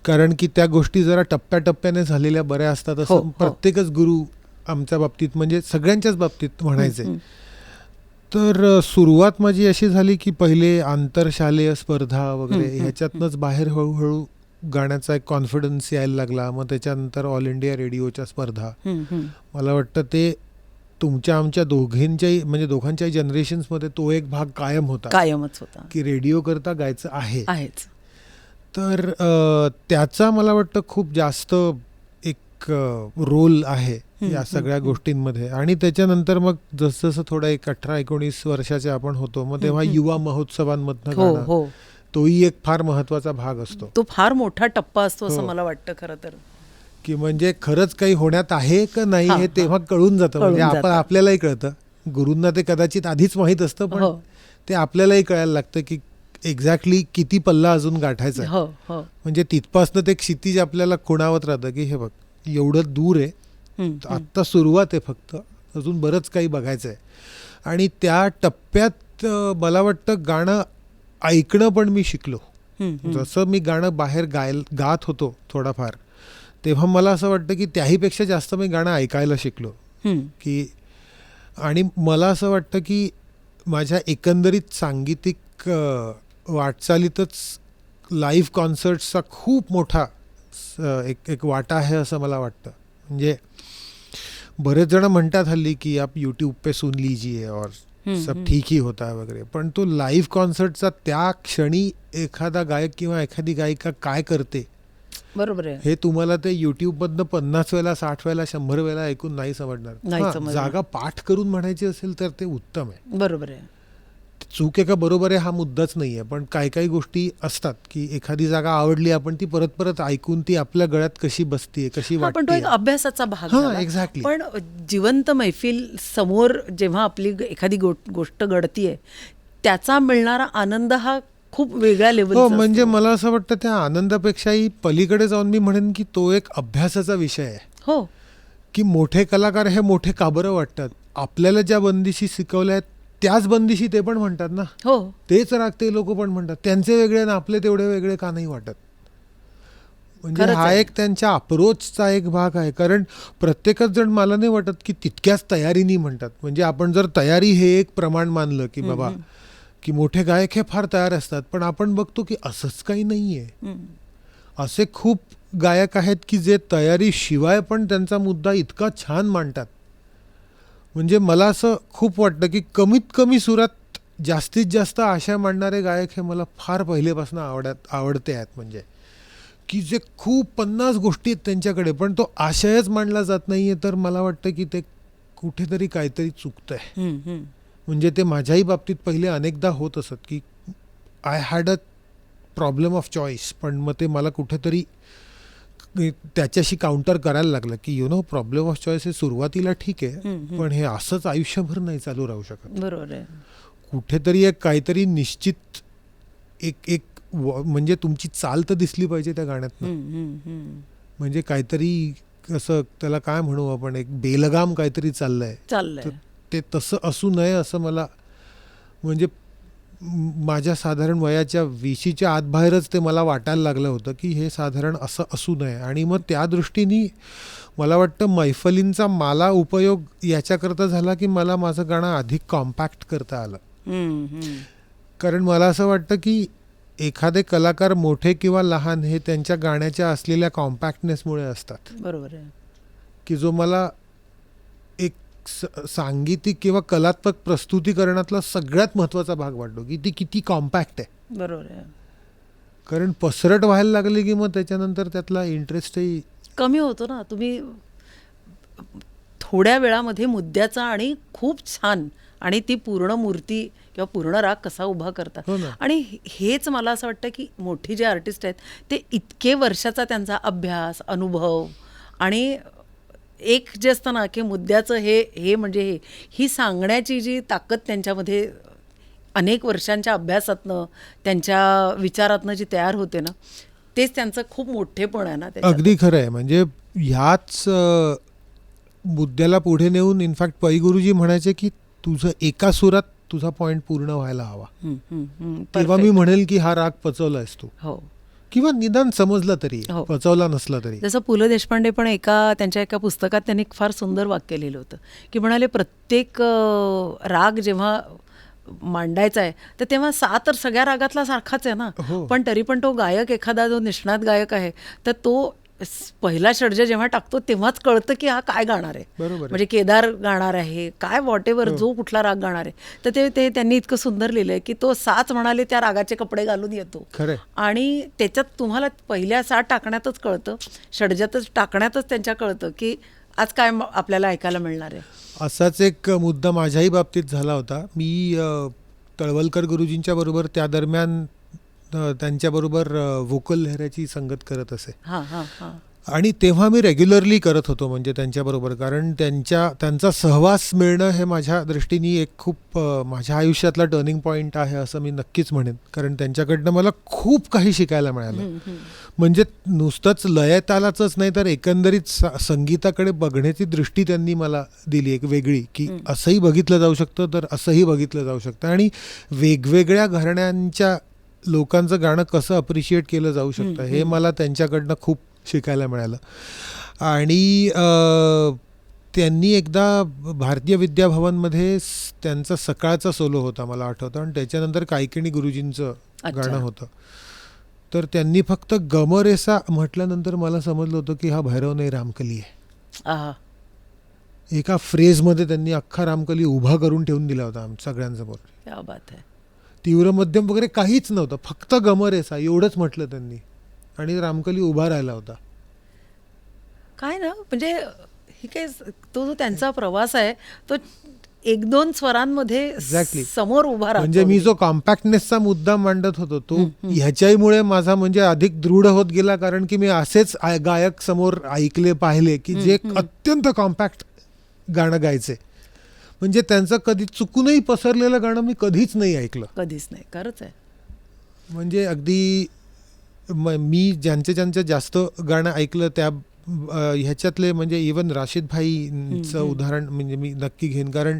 कारण की त्या गोष्टी जरा टप्प्याटप्प्याने झालेल्या बऱ्या असतात असं प्रत्येकच गुरु आमच्या बाबतीत म्हणजे सगळ्यांच्याच बाबतीत म्हणायचे. तर सुरुवात माझी अशी झाली की पहिले आंतरशालेय स्पर्धा वगैरे ह्याच्यातनंच बाहेर हळूहळू गाण्याचा एक कॉन्फिडन्स यायला लागला. मग त्याच्यानंतर ऑल इंडिया रेडिओच्या स्पर्धा. मला वाटतं ते तुमच्या आमच्या दोघांच्याही म्हणजे दोघांच्याही जनरेशन्समध्ये तो एक भाग कायमच होता की रेडिओ करता गायचं आहेच. तर त्याचा मला वाटतं खूप जास्त एक रोल आहे या सगळ्या गोष्टींमध्ये. आणि त्याच्यानंतर मग जसं थोडं एक 18-19 वर्षाचे आपण होतो मग तेव्हा युवा महोत्सवांमधनं गाणं तोही एक फार महत्वाचा भाग असतो. तो फार मोठा टप्पा असतो असं मला वाटतं खरं तर. की म्हणजे खरंच काही होण्यात आहे का नाही हां, हे तेव्हा कळून जातं. कळून म्हणजे आपण जातं. आपल्यालाही कळतं. गुरूंना ते कदाचित आधीच माहीत असतं, पण हो ते आपल्यालाही कळायला लागतं की एक्झॅक्टली किती पल्ला अजून गाठायचा आहे. हो हो म्हणजे तिथपासनं ते क्षितिज आपल्याला खुणावत राहतं की हे बघ एवढं दूर आहे, आत्ता सुरुवात आहे, फक्त अजून बरंच काही बघायचं आहे. आणि त्या टप्प्यात मला वाटतं गाणं ऐकणं पण मी शिकलो. जसं मी गाणं बाहेर गात होतो थोडाफार, तेव्हा मला असं वाटतं की त्याहीपेक्षा जास्त मी गाणं ऐकायला शिकलो. की आणि मला असं वाटतं की माझ्या एकंदरीत सांगीतिक वाटचालीतच लाईव्ह कॉन्सर्ट्सचा खूप मोठा एक वाटा आहे असं मला वाटतं. म्हणजे बरेच जण म्हणतात हल्ली की आप यूट्यूब पे सुन लीजिए और सब ठीक ही होता है वगैरे, पण तो लाईव्ह कॉन्सर्टचा त्या क्षणी एखादा गायक किंवा एखादी गायिका काय करते बरोबर आहे. हे तुम्हाला ते युट्यूबमधनं 50 वेळा 60 वेळा 100 वेळा ऐकून नाही समजणार. नाही हां, समजणार. जागा पाठ करून म्हणायची असेल तर ते उत्तम आहे. बरोबर आहे. चूक आहे का बरोबर आहे हा मुद्दाच नाहीये, पण काही काही गोष्टी असतात की एखादी जागा आवडली, आपण ती परत परत ऐकून ती आपल्या गळ्यात कशी बसतीये, कशी हा, पण तो वाटते. एक अभ्यासाचा भाग हां, झाला. एक्झॅक्टली. पण जिवंत मैफिल समोर जेव्हा आपली एखादी गोष्ट घडतीये त्याचा मिळणारा आनंद हा खूप वेगळ्या हो, लेवलचा म्हणजे असतो. मला असं वाटतं त्या आनंदापेक्षाही पलीकडे जाऊन मी म्हणेन की तो एक अभ्यासाचा विषय आहे. हो की मोठे कलाकार हे मोठे का बरं वाटतात? आपल्याला ज्या बंदिशी शिकवल्या आहेत त्याच बंदिशी ते पण म्हणतात ना. हो तेच राग ते लोक पण म्हणतात. त्यांचे वेगळे ना आपले तेवढे वेगळे का नाही वाटत? म्हणजे खरंच हा आहे. एक त्यांच्या अप्रोचचा एक भाग आहे. कारण प्रत्येकच जण मला नाही वाटत की तितक्याच तयारीने म्हणतात. म्हणजे आपण जर तयारी हे एक प्रमाण मानलं की बाबा की मोठे गायक हे फार तयार असतात, पण आपण बघतो की असंच काही नाहीये. असे खूप गायक आहेत की जे तयारीशिवाय पण त्यांचा मुद्दा इतका छान मांडतात. म्हणजे मला असं खूप वाटतं की कमीत कमी सुरात जास्तीत जास्त आशय मांडणारे गायक हे मला फार पहिलेपासून आवडते आहेत. म्हणजे की जे खूप 50 गोष्टी आहेत त्यांच्याकडे, पण तो आशयच मांडला जात नाहीये, तर मला वाटतं की ते कुठेतरी काहीतरी चुकतंय. म्हणजे ते माझ्याही बाबतीत पहिले अनेकदा होत असत की I had a problem of choice, पण मग ते मला कुठेतरी त्याच्याशी काउंटर करायला लागलं की प्रॉब्लेम ऑफ चॉईस हे सुरुवातीला ठीक आहे, पण हे असंच आयुष्यभर नाही चालू राहू शकत. बरोबर आहे. कुठेतरी एक काहीतरी निश्चित एक एक म्हणजे तुमची चाल तर दिसली पाहिजे त्या गाण्यातनं. म्हणजे काहीतरी असं त्याला काय म्हणू आपण, एक बेलगाम काहीतरी चाललंय. चाललंय. ते तसं असू नये असं मला, म्हणजे माझ्या साधारण वयाच्या 20च्या आतबाहेरच ते मला वाटायला लागलं होतं की हे साधारण असं असू नये. आणि मग त्या दृष्टीने मला वाटतं मैफलींचा मला उपयोग याच्याकरता झाला की मला माझं गाणं अधिक कॉम्पॅक्ट करता आलं. कारण मला असं वाटतं की एखादे कलाकार मोठे किंवा लहान हे त्यांच्या गाण्याच्या असलेल्या कॉम्पॅक्टनेसमुळे असतात. बरोबर आहे. की जो मला एक सांगीतिक किंवा कलात्मक प्रस्तुतीकरणातला सगळ्यात महत्त्वाचा भाग वाटतो की ती किती कॉम्पॅक्ट आहे. बरोबर आहे. कारण पसरट व्हायला लागली की मग त्याच्यानंतर त्यातला इंटरेस्टही कमी होतो ना. तुम्ही थोड्या वेळामध्ये मुद्द्याचा आणि खूप छान आणि ती पूर्ण मूर्ती किंवा पूर्ण राग कसा उभा करतात. हो ना. आणि हेच मला असं वाटतं की मोठी जे आर्टिस्ट आहेत ते इतके वर्षाचा त्यांचा अभ्यास, अनुभव आणि एक जे असतं ना की मुद्द्याचं हे म्हणजे ही सांगण्याची जी ताकद त्यांच्यामध्ये अनेक वर्षांच्या अभ्यासातनं, त्यांच्या विचारातनं जी तयार होते ना, तेच त्यांचं खूप मोठेपण आहे ना त्याच्यात. अगदी खरं आहे. म्हणजे ह्याच मुद्द्याला पुढे नेऊन इनफॅक्ट पै गुरुजी म्हणायचे की तुझं एका सुरात तुझा पॉइंट पूर्ण व्हायला हवा, तेव्हा मी म्हणेल की हा राग पचवलायस तू. हो. किंवा निदान समजला तरी, हो. पचवला नसला तरी. जसं पु ल देशपांडे पण त्यांच्या एका पुस्तकात त्यांनी एक फार सुंदर वाक्य लिहिलं होतं की म्हणाले प्रत्येक राग जेव्हा मांडायचा आहे तर तेव्हा सा तर सगळ्या रागातला सारखाच आहे ना. हो. पण तरी पण तो गायक, एखादा जो निष्णात गायक आहे, तर तो पहिला षड्ज जेव्हा टाकतो तेव्हाच कळतं की हा काय गाणार आहे. बरोबर आहे. म्हणजे केदार गाणार आहे काय, व्हॉट एव्हर, जो कुठला राग गाणार आहे. तर ते त्यांनी इतकं सुंदर लिहिलंय की तो साच म्हणाले त्या रागाचे कपडे घालून येतो. खरंय. आणि त्याच्यात तुम्हाला पहिल्या साथ टाकण्यातच कळतं, षड्जातच टाकण्यातच त्यांच्या कळतं की आज काय आपल्याला ऐकायला मिळणार आहे. असाच एक मुद्दा माझ्याही बाबतीत झाला होता. मी तळवलकर गुरुजींच्या बरोबर त्या दरम्यान त्यांच्याबरोबर वोकल लहऱ्याची संगत करत असे. हां हां हां. आणि तेव्हा मी रेग्युलरली करत होतो म्हणजे त्यांच्याबरोबर, कारण त्यांचा सहवास मिळणं हे माझ्या दृष्टीने एक खूप माझ्या आयुष्यातला टर्निंग पॉईंट आहे असं मी नक्कीच म्हणेन. कारण त्यांच्याकडनं मला खूप काही शिकायला मिळालं. म्हणजे नुसतंच लयतालाचंच नाही तर एकंदरीत संगीताकडे बघण्याची दृष्टी त्यांनी मला दिली एक वेगळी, की असंही बघितलं जाऊ शकतं तर असंही बघितलं जाऊ शकतं आणि वेगवेगळ्या घराण्यांच्या लोकांचं गाणं कसं अप्रिशिएट केलं जाऊ शकतं हे मला त्यांच्याकडनं खूप शिकायला मिळालं. आणि त्यांनी एकदा भारतीय विद्याभवनमध्ये त्यांचा सकाळचा सोलो होता मला आठवतं, आणि त्याच्यानंतर कायकिणी गुरुजींचं गाणं होतं. तर त्यांनी फक्त गमरेसा म्हटल्यानंतर मला समजलं होतं की हा भैरव नाही रामकली आहे. एका फ्रेजमध्ये त्यांनी अख्खा रामकली उभा करून ठेवून दिला होता सगळ्यांसमोर. क्या बात आहे. तीव्र मध्यम वगैरे काहीच नव्हतं, फक्त गमरेसा एवढंच म्हटलं त्यांनी आणि रामकली उभा राहिला होता. काय ना, म्हणजे ही काय तो जो त्यांचा प्रवास आहे तो 1-2 स्वरांमध्ये समोर उभा राहतो. म्हणजे मी जो कॉम्पॅक्टनेसचा मुद्दा मांडत होतो तो ह्याच्यामुळे माझा म्हणजे अधिक दृढ होत गेला, कारण की मी असेच गायक समोर ऐकले पाहिले की जे अत्यंत कॉम्पॅक्ट गाणं गायचे. म्हणजे त्यांचं कधी चुकूनही पसरलेलं गाणं मी कधीच नाही ऐकलं. कधीच नाही. खरंच आहे. म्हणजे अगदी मी ज्यांचं जास्त गाणं ऐकलं त्या ह्याच्यातले म्हणजे इवन राशिद भाईंचं उदाहरण म्हणजे मी नक्की घेईन, कारण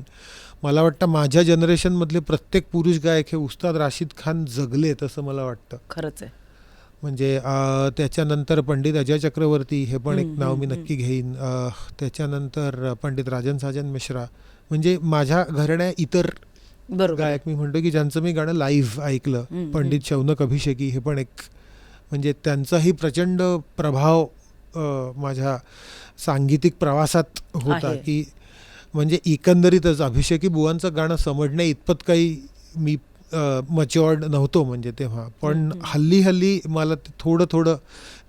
मला वाटतं माझ्या जनरेशनमधले प्रत्येक पुरुष गायक हे उस्ताद राशिद खान जगलेत असं मला वाटतं. खरंच आहे. म्हणजे त्याच्यानंतर पंडित अजय चक्रवर्ती हे पण एक नाव मी नक्की घेईन. त्याच्यानंतर पंडित राजन साजन मिश्रा, म्हणजे माझ्या घराण्या इतर गायक मी म्हणतो की ज्यांचं मी गाणं लाईव्ह ऐकलं. पंडित शौनक अभिषेकी हे पण एक, म्हणजे त्यांचाही प्रचंड प्रभाव माझ्या सांगीतिक प्रवासात होता. की म्हणजे एकंदरीतच अभिषेकी बुवांचं गाणं समजण्या इतपत काही मी मच्युअर्ड नव्हतो म्हणजे तेव्हा, पण हल्ली मला थोडं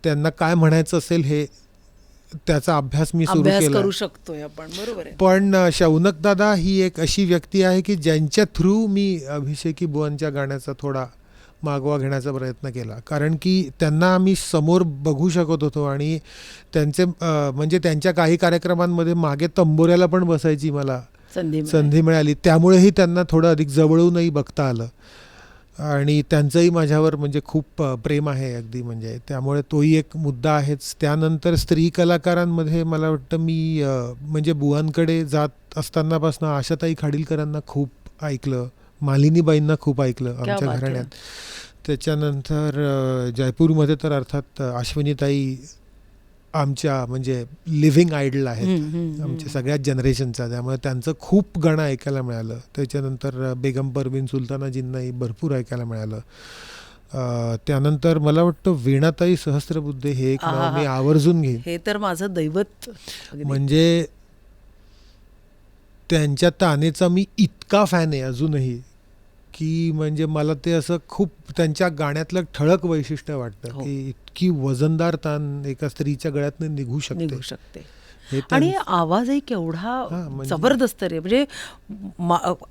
त्यांना काय म्हणायचं असेल हे त्याचा अभ्यास मी सुरू केला. करू शकतोय आपण. बरोबर आहे. पण शौनक दादा ही एक अशी व्यक्ती आहे की ज्यांच्या थ्रू मी अभिषेकी बुवांच्या गाण्याचा थोडा मागोवा घेण्याचा प्रयत्न केला, कारण की त्यांना आम्ही समोर बघू शकत होतो आणि त्यांचे म्हणजे त्यांच्या काही कार्यक्रमांमध्ये मागे तंबोऱ्याला पण बसायची मला संधी मिळाली. त्यामुळेही त्यांना थोडं अधिक जवळूनही बघता आलं आणि त्यांचंही माझ्यावर म्हणजे खूप प्रेम आहे अगदी, म्हणजे त्यामुळे तोही एक मुद्दा आहेच. त्यानंतर स्त्री कलाकारांमध्ये मला वाटतं मी म्हणजे बुवांकडे जात असतानापासून आशाताई खाडीलकरांना खूप ऐकलं, मालिनीबाईंना खूप ऐकलं आमच्या घराण्यात. त्याच्यानंतर जयपूरमध्ये तर अर्थात अश्विनीताई आमच्या म्हणजे लिव्हिंग आयडल आहेत आमच्या सगळ्याच जनरेशनचा, त्यामुळे त्यांचं खूप गाणं ऐकायला मिळालं. त्याच्यानंतर बेगम परवीन सुलतानाजींनाही भरपूर ऐकायला मिळालं. त्यानंतर मला वाटतं वीणाताई सहस्त्रबुद्धे हे एक नाव मी आवर्जून घेईन. हे तर माझं दैवत. म्हणजे त्यांच्या तानेचा मी इतका फॅन आहे अजूनही की म्हणजे मला ते असं खूप त्यांच्या गाण्यातलं ठळक वैशिष्ट्य वाटतं की इतकी वजनदार तान एका स्त्रीच्या गळ्यातनं निघू शकते. आणि आवाजही केवढा जबरदस्त रे, म्हणजे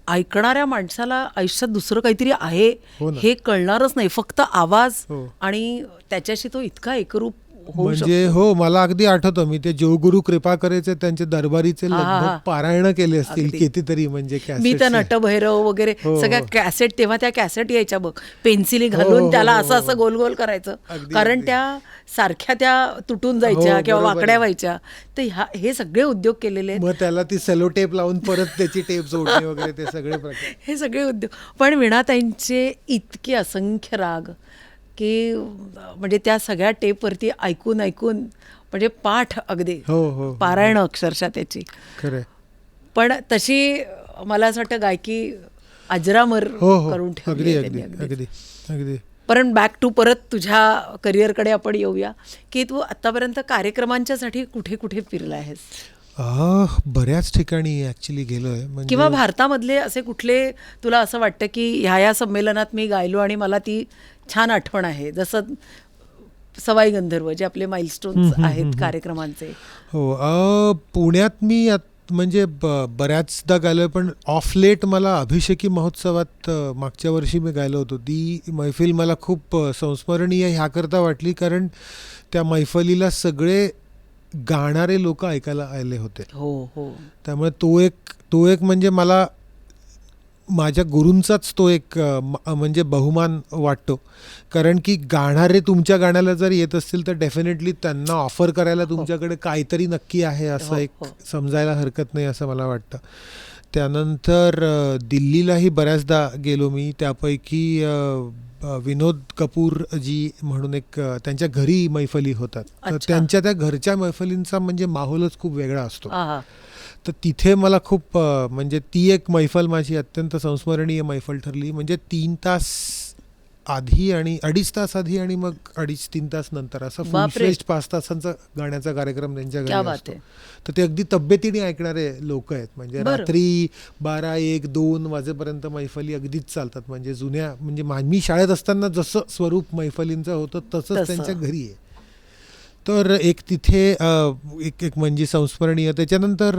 ऐकणाऱ्या माणसाला आयुष्यात दुसरं काहीतरी आहे हे कळणारच नाही, फक्त आवाज आणि त्याच्याशी तो इतका एकरूप. म्हणजे मला अगदी आठवतं मी ते जोगुरु कृपा करायचे त्यांचे दरबारीचे लगभग पारायण केले असतील कितीतरी, म्हणजे मी त्या नटभैरव वगैरे सगळ्या कॅसेट, तेव्हा त्या कॅसेट यायच्या बघ, पेन्सिली घालून त्याला असं गोल गोल करायचं, कारण त्या सारख्या त्या तुटून जायच्या किंवा वाकड्या व्हायच्या. तर हे सगळे उद्योग केलेले, मग त्याला ती सेलो टेप लावून परत त्याची टेप जोडणे वगैरे ते सगळे प्रकार, हे सगळे उद्योग. पण वीणाताईंचे इतके असंख्य राग की म्हणजे त्या सगळ्या टेपवरती ऐकून म्हणजे पाठ अगदी पारायण अक्षरशः त्याची. खरं. पण तशी मला असं वाटतं गायकी अजरामर करून ठेवली. अगदी. पण बॅक टू परत तुझ्या करिअरकडे आपण येऊया की तू आतापर्यंत कार्यक्रमांच्यासाठी कुठे कुठे फिरला आहेस? बऱ्याच ठिकाणी ऍक्च्युली गेलोय. किंवा भारतामधले असे कुठले तुला असं वाटतं की ह्या संमेलनात मी गायलो आणि मला ती छान आठवण आहे, जसं सवाई गंधर्व जे आपले माइलस्टोन्स आहेत कार्यक्रमांचे? पुण्यात मी म्हणजे बऱ्याचदा गायलोय, पण ऑफ लेट मला अभिषेकी महोत्सवात मागच्या वर्षी मी गायलो होतो. ती मैफिल मला खूप संस्मरणीय ह्याकरता वाटली, कारण त्या मैफिलीला सगळे गाणारे लोक ऐकायला आले होते. हो हो. त्यामुळे तो एक म्हणजे मला माझ्या गुरूंचाच तो एक म्हणजे बहुमान वाटतो. कारण की गाणारे तुमच्या गाण्याला जर येत असतील तर डेफिनेटली त्यांना ऑफर करायला तुमच्याकडे काहीतरी नक्की आहे असं हो, एक हो. समजायला हरकत नाही असं मला वाटतं. त्यानंतर दिल्लीलाही बऱ्याचदा गेलो मी. त्यापैकी विनोद कपूर जी म्हणून एक त्यांच्या घरी मैफली होतात. तर अच्छा. त्यांच्या त्या घरच्या मैफलींचा म्हणजे माहोलच खूप वेगळा असतो. आहा. तर तिथे मला खूप म्हणजे ती एक मैफल माझी अत्यंत संस्मरणीय मैफल ठरली. म्हणजे 3 तास आधी आणि 2.5 तास आधी आणि मग 2.5-3 तास नंतर असं फुल बापरे. फ्लेज्ड 5 तासांचा गाण्याचा कार्यक्रम त्यांच्या क्या घरी बात असतो. आहे. तर ते अगदी तब्येतीने ऐकणारे लोक आहेत. म्हणजे बरं. रात्री 12, 1, 2 वाजेपर्यंत मैफली अगदीच चालतात. म्हणजे जुन्या म्हणजे मी शाळेत असताना जसं स्वरूप मैफलींचं होतं तसंच तसं. त्यांच्या घरी आहे. तर एक तिथे एक म्हणजे संस्मरणीय. त्याच्यानंतर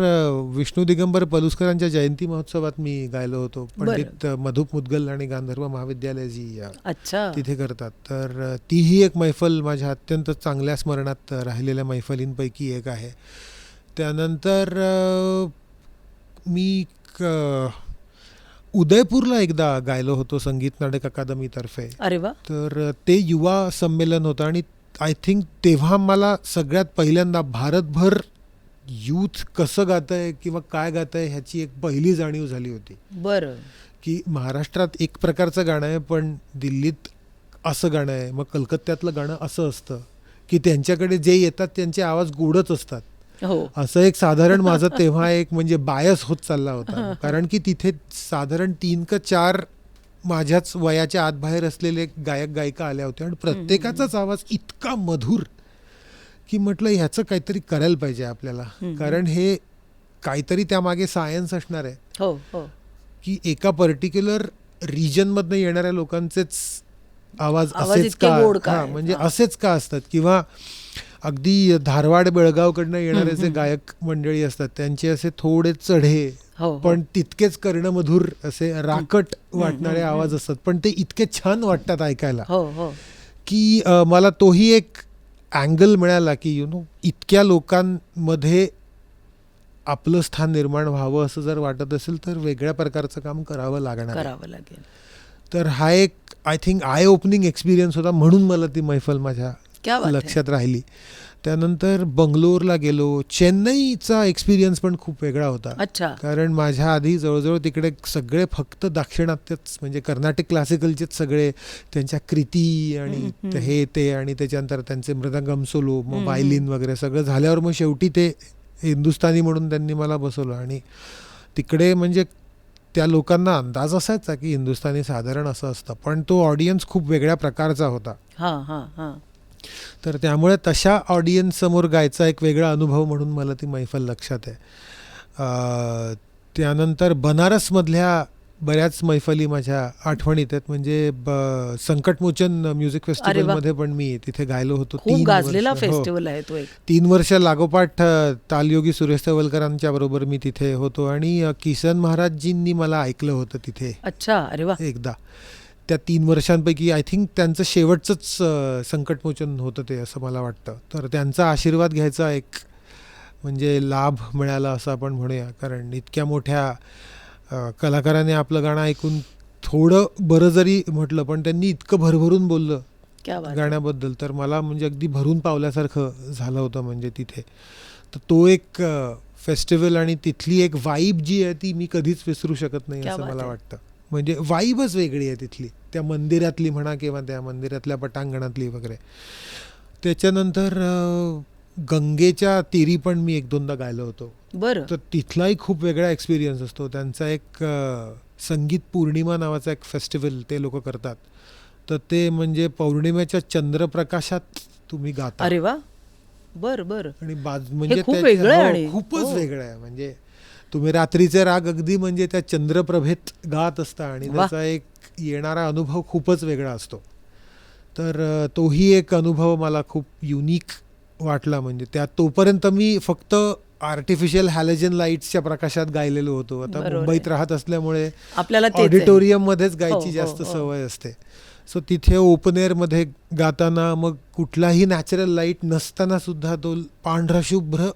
विष्णू दिगंबर पलुसकरांच्या जयंती महोत्सवात मी गायलो होतो. पंडित मधुप मुद्गल आणि गांधर्व महाविद्यालय जी अच्छा. तिथे करतात. तर तीही एक मैफल माझ्या अत्यंत चांगल्या स्मरणात राहिलेल्या मैफलींपैकी एक आहे. त्यानंतर मी उदयपूरला एकदा गायलो होतो संगीत नाटक अकादमीतर्फे. अरे वा. तर ते युवा संमेलन होतं आणि आय थिंक तेव्हा मला सगळ्यात पहिल्यांदा भारतभर यूथ कसं गातंय किंवा काय गातंय ह्याची एक पहिली जाणीव झाली होती. बरं. की महाराष्ट्रात एक प्रकारचं गाणं आहे, पण दिल्लीत असं गाणं आहे, मग कलकत्त्यातलं गाणं असं असतं की त्यांच्याकडे जे येतात त्यांचे आवाज गोडच असतात. हो. असं एक साधारण माझं तेव्हा एक म्हणजे बायस होत चालला होता. कारण की तिथे साधारण 3 का 4 माझ्याच वयाच्या आत बाहेर असलेले गायक गायिका आल्या होत्या आणि प्रत्येकाचाच आवाज इतका मधुर की म्हटलं ह्याचं काहीतरी करायला पाहिजे आपल्याला. कारण हे काहीतरी त्यामागे सायन्स असणार आहे हो हो. की एका पर्टिक्युलर रिजनमधनं येणाऱ्या लोकांचेच आवाज आवाज असेच इतके का गोड का हां आहेत? म्हणजे हां. असेच का असतात, किंवा अगदी धारवाड बेळगावकडनं येणारे जे गायक मंडळी असतात त्यांचे असे थोडे चढे हो हो. पण तितकेच कर्णमधुर असे राकट वाटणारे आवाज असतात, पण ते इतके छान वाटतात ऐकायला हो हो. की मला तोही एक अँगल मिळाला की इतक्या लोकांमध्ये आपलं स्थान निर्माण व्हावं असं जर वाटत असेल तर वेगळ्या प्रकारचं काम करावं लागणार आहे. करावं लागेल. तर हा एक I think eye opening experience होता, म्हणून मला ती मैफल माझ्या क्या बात आहे. लक्षात राहिली. त्यानंतर बंगलोरला गेलो. चेन्नईचा एक्सपिरियन्स पण खूप वेगळा होता. अच्छा. कारण माझ्या आधी जवळजवळ तिकडे सगळे फक्त दाक्षिणात्यच म्हणजे कर्नाटिक क्लासिकलचेच सगळे त्यांच्या कृती आणि हे ते आणि त्याच्यानंतर त्यांचे मृदंगम सोलो मग वायलिन वगैरे सगळं झाल्यावर मग शेवटी ते हिंदुस्थानी म्हणून त्यांनी मला बसवलं. आणि तिकडे म्हणजे त्या लोकांना अंदाज असायचा की हिंदुस्थानी साधारण असं असतं, पण तो ऑडियन्स खूप वेगळ्या प्रकारचा होता. हां हां हां. तर त्यामुळे तशा ऑडियन्स समोर गायचा एक वेगळा अनुभव म्हणून मला ती मैफल लक्षात आहे. त्यानंतर बनारसमधल्या बऱ्याच मैफली माझ्या आठवणीत आहेत. म्हणजे संकटमोचन म्युझिक फेस्टिवलमध्ये पण मी तिथे गायलो होतो. खूप गाजलेला 3 वर्ष. हो. फेस्टिवल आहे तो एक. 3 वर्ष लागोपाठ तालयोगी सुरेश तवलकरांच्या बरोबर मी तिथे होतो आणि किसन महाराजजींनी मला ऐकलं होतं तिथे अच्छा. अरे वा. एकदा. त्या 3 वर्षांपैकी आय थिंक त्यांचं शेवटचंच संकटमोचन होतं ते असं मला वाटतं. तर त्यांचा आशीर्वाद घ्यायचा एक म्हणजे लाभ मिळाला असं आपण म्हणूया. कारण इतक्या मोठ्या कलाकाराने आपलं गाणं ऐकून थोडं बरं जरी म्हटलं पण त्यांनी इतकं भरभरून बोललं क्या बात आहे. गाण्याबद्दल, तर मला म्हणजे अगदी भरून पावल्यासारखं झालं होतं म्हणजे तिथे. तर तो एक फेस्टिवल आणि तिथली एक वाईब जी आहे ती मी कधीच विसरू शकत नाही क्या असं बात मला आहे. वाटतं. म्हणजे वाईबच वेगळी आहे तिथली, त्या मंदिरातली म्हणा किंवा त्या मंदिरातल्या पटांगणातली वगैरे. त्याच्यानंतर गंगेच्या तीरी पण मी 1-2दा गायलो होतो. बरं. तर तिथलाही खूप वेगळा एक्सपिरियन्स असतो. त्यांचा एक संगीत पौर्णिमा नावाचा एक फेस्टिवल ते लोक करतात. तर ते म्हणजे पौर्णिमेच्या चंद्रप्रकाशात तुम्ही गाता. अरे वा. बरं बरं. आणि म्हणजे खूप वेगळं आहे हो, आणि खूपच हो. वेगळं आहे. म्हणजे तुम्ही रात्रीचे राग अगदी म्हणजे त्या चंद्रप्रभेत गात असता आणि वा. त्याचा एक येणारा अनुभव खूपच वेगळा असतो. तर तोही एक अनुभव मला खूप युनिक वाटला. म्हणजे तोपर्यंत मी फक्त आर्टिफिशियल हॅलोजन लाईट्सच्या प्रकाशात गायलेलो होतो. आता बरोबर मुंबईत आहे. राहत असल्यामुळे आपल्याला तेच आहे. ऑडिटोरियम मध्येच हो, गायची हो, जास्त हो. सवय असते. सो तिथे ओपन एअर मध्ये गाताना मग कुठलाही नॅचरल लाईट नसताना सुद्धा तो पांढरा शुभ्र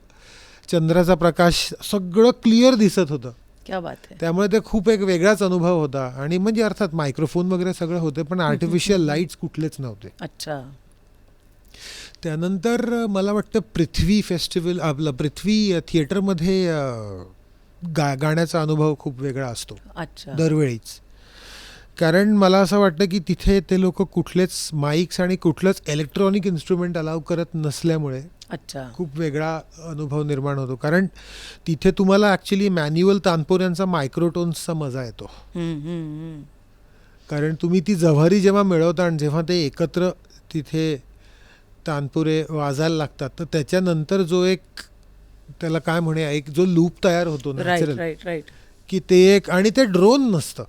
चंद्राचा प्रकाश सगळं क्लिअर दिसत होतं. क्या बात आहे. त्यामुळे ते खूप एक वेगळाच अनुभव होता. आणि म्हणजे अर्थात मायक्रोफोन वगैरे सगळं होते, पण आर्टिफिशियल लाईट्स कुठलेच नव्हते. अच्छा. त्यानंतर मला वाटतं पृथ्वी फेस्टिवल, आपलं पृथ्वी थिएटरमध्ये गाण्याचा अनुभव खूप वेगळा असतो अच्छा. दरवेळीच. कारण मला असं वाटतं की तिथे ते लोक कुठलेच माईक्स आणि कुठलंच इलेक्ट्रॉनिक इन्स्ट्रुमेंट अलाव करत नसल्यामुळे अच्छा. खूप वेगळा अनुभव निर्माण होतो. कारण तिथे तुम्हाला ॲक्च्युली मॅन्युअल तानपुऱ्यांचा मायक्रोटोन्सचा मजा येतो. कारण तुम्ही ती जव्हारी जेव्हा मिळवता आणि जेव्हा ते एकत्र तिथे तानपुरे वाजायला लागतात, तर त्याच्यानंतर जो एक त्याला काय म्हणूया, एक जो लूप तयार होतो राईट नॅचरल, राईट राईट. की ते एक, आणि ते ड्रोन नसतं,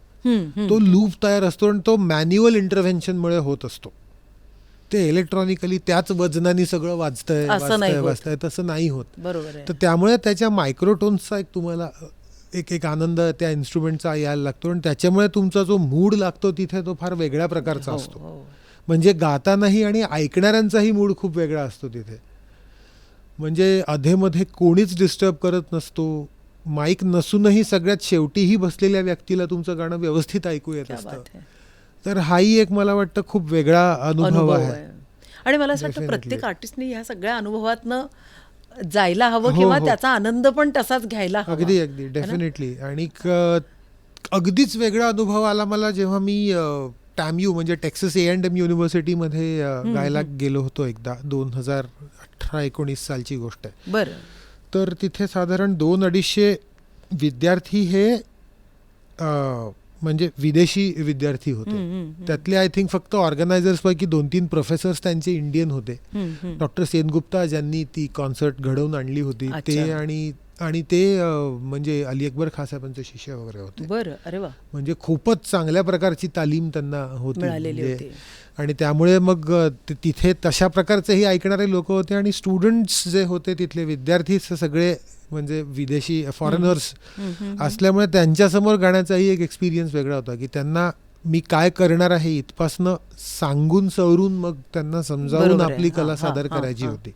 तो लूप तयार असतो आणि तो मॅन्युअल इंटरव्हेन्शनमुळे होत असतो. ते इलेक्ट्रॉनिकली त्याच वजनाने सगळं वाजतंय असं नाही होत. वाजतंय तसं नाही होत. बरोबर आहे. तर त्यामुळे त्याच्या मायक्रोटोन्सचा एक तुम्हाला एक आनंद त्या इन्स्ट्रुमेंटचा यायला लागतो आणि त्याच्यामुळे तुमचा जो मूड लागतो तिथे तो फार वेगळ्या प्रकारचा हो, असतो. हो. म्हणजे गातानाही आणि ऐकणाऱ्यांचाही मूड खूप वेगळा असतो तिथे. म्हणजे अधेमध्ये कोणीच डिस्टर्ब करत नसतो. माईक नसूनही सगळ्यात शेवटीही बसलेल्या व्यक्तीला तुमचं गाणं व्यवस्थित ऐकू येत क्या असतं. बात आहे. तर हाही एक मला वाटतं खूप वेगळा अनुभव आहे. आणि मला असं वाटतं Definitely. प्रत्येक आर्टिस्टनी ह्या सगळ्या अनुभवातनं जायला हवं हो, किंवा हो. त्याचा आनंद पण तसाच घ्यायला हवा. अगदी अगदी डेफिनेटली. आणि अगदीच वेगळा अनुभव आला मला जेव्हा मी टॅम्यू म्हणजे टेक्सास A&M युनिव्हर्सिटीमध्ये गायला गेलो होतो एकदा. 2018-19 सालची गोष्ट आहे. बरं. तर तिथे साधारण 200-250 विद्यार्थी हे म्हणजे विदेशी विद्यार्थी होते. त्यातले आय थिंक फक्त ऑर्गनायझर्सपैकी 2-3 प्रोफेसर्स त्यांचे इंडियन होते. डॉक्टर सेनगुप्ता ज्यांनी ती कॉन्सर्ट घडवून आणली होती ते, आणि ते म्हणजे अली अकबर खान साहेबांचे शिष्य वगैरे होते. बरं. अरे वा. म्हणजे खूपच चांगल्या प्रकारची तालीम त्यांना होती. मिळालेली म्हणजे होती. आणि त्यामुळे मग तिथे तशा प्रकारचेही ऐकणारे लोक होते. आणि स्टुडंट्स जे होते तिथले विद्यार्थी सगळे म्हणजे विदेशी फॉरेनर्स असल्यामुळे त्यांच्यासमोर गाण्याचाही एक एक्सपिरियन्स वेगळा होता, की त्यांना मी काय करणार आहे इथपासनं सांगून सवरून मग त्यांना समजावून बरोबर आहे. आपली कला हां, सादर हां, करायची हां. होती.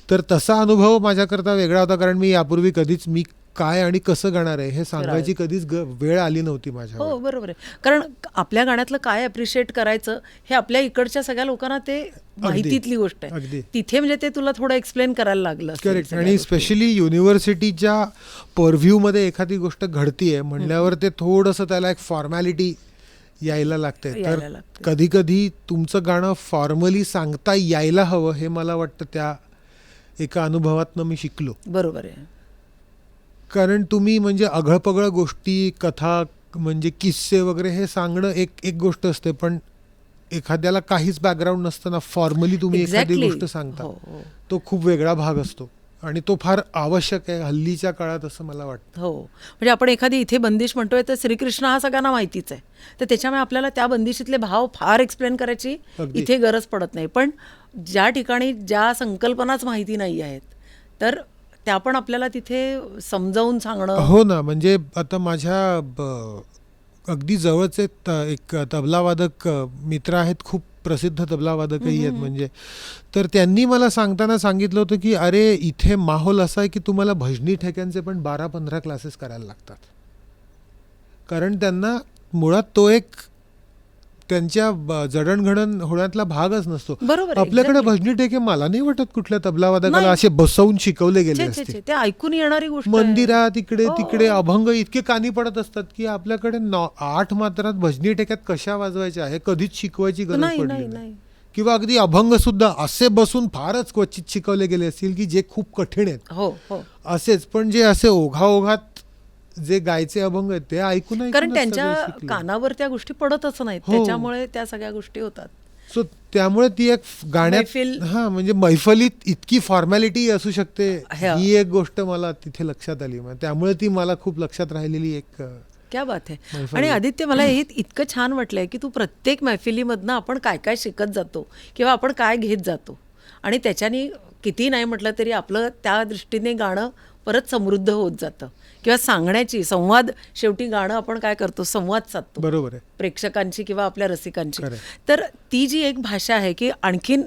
तर तसा अनुभव माझ्याकरता वेगळा होता. कारण मी यापूर्वी कधीच मी काय आणि कसं गाणार आहे हे सांगायची कधीच वेळ आली नव्हती माझ्यावर. हो, बरोबर आहे. कारण आपल्या गाण्यातलं काय अप्रिशिएट करायचं हे आपल्या इकडच्या सगळ्या लोकांना ते माहितीतली गोष्ट आहे. अगदी तिथे म्हणजे ते तुला थोडं एक्सप्लेन करायला लागलं असेल करेक्ट. सगळ्या आणि गोष्टी. स्पेशली युनिव्हर्सिटीच्या परव्ह्यूमध्ये एखादी गोष्ट घडतीये म्हणल्यावर ते थोडंसं त्याला एक फॉर्मॅलिटी यायला लागते. तर यायला लागते. कधी कधी तुमचं गाणं फॉर्मली सांगता यायला हवं हे मला वाटतं त्या एका अनुभवातनं मी शिकलो. बरोबर आहे. कारण तुम्ही म्हणजे अघळपगळ गोष्टी, कथा म्हणजे किस्से वगैरे हे सांगणं एक गोष्ट असते, पण एखाद्याला काहीच बॅकग्राऊंड नसताना फॉर्मली तुम्ही एखादी Exactly. गोष्ट सांगता, हो, हो. तो खूप वेगळा भाग असतो आणि तो फार आवश्यक आहे हल्लीच्या काळात असं मला वाटतं. हो, म्हणजे आपण एखादी इथे बंदिश म्हणतोय तर श्रीकृष्ण हा सगळ्यांना माहितीच आहे, तर त्याच्यामुळे आपल्याला त्या बंदिशीतले भाव फार एक्सप्लेन करायची अगदी. इथे गरज पडत नाही. पण ज्या ठिकाणी ज्या संकल्पनाच माहिती नाही आहेत तर त्या पण आपल्याला तिथे समजावून सांगणं. हो ना. म्हणजे आता माझ्या अगदी जवळचे एक तबलावादक मित्र आहेत, खूप प्रसिद्ध तबलावादकही आहेत म्हणजे. तर त्यांनी मला सांगताना सांगितलं होतं की अरे इथे माहोल असा आहे की तुम्हाला भजनी ठेक्यांचे पण 12-15 क्लासेस करायला लागतात. कारण त्यांना मुळात तो एक त्यांच्या जडणघडण होण्यातला भागच नसतो. बरोबर आहे, आपल्याकडे exactly. भजनी ठेके मला नाही वाटत कुठल्या तबलावादकाला नाही. असे बसवून शिकवले गेले छे, छे, असते. छे, ते ऐकून येणारी गोष्ट आहे. मंदिरात इकडे हो. तिकडे अभंग इतके कानी पडत असतात की आपल्याकडे 8 मात्रात भजनी टेक्यात कशा वाजवायच्या हे कधीच शिकवायची गरज नाही पडली नाही नाही. नाही. किंवा अगदी अभंग सुद्धा असे बसून फारच क्वचित शिकवले गेले असतील की जे खूप कठीण आहेत हो हो. असेच. पण जे असे ओघाओघात जे गायचे अभंग आहेत ते ऐकून कारण ऐकूनच त्यांच्या सगळे शिकले. कानावर त्या गोष्टी पडतच नाहीत, हो. त्याच्यामुळे त्या सगळ्या गोष्टी होतात. सो त्यामुळे ती एक गाण्यात मैफिल- हा म्हणजे मैफलीत इतकी फॉर्मॅलिटी असू शकते हा. ही एक गोष्ट मला तिथे लक्षात आली. त्यामुळे ती मला खूप लक्षात राहिलेली एक क्या बात आहे. मैफल. आणि आदित्य, मला हे इतकं छान वाटलंय की तू प्रत्येक मैफिलीमधनं आपण काय काय शिकत जातो किंवा आपण काय घेत जातो आणि त्याच्याने किती नाही म्हटलं तरी आपलं त्या दृष्टीने गाणं परत समृद्ध होत जातं किंवा सांगण्याची संवाद, शेवटी गाणं आपण काय करतो, संवाद साधतो बरोबर आहे. प्रेक्षकांची किंवा आपल्या रसिकांची. खरंय. तर ती जी एक भाषा आहे की आणखीन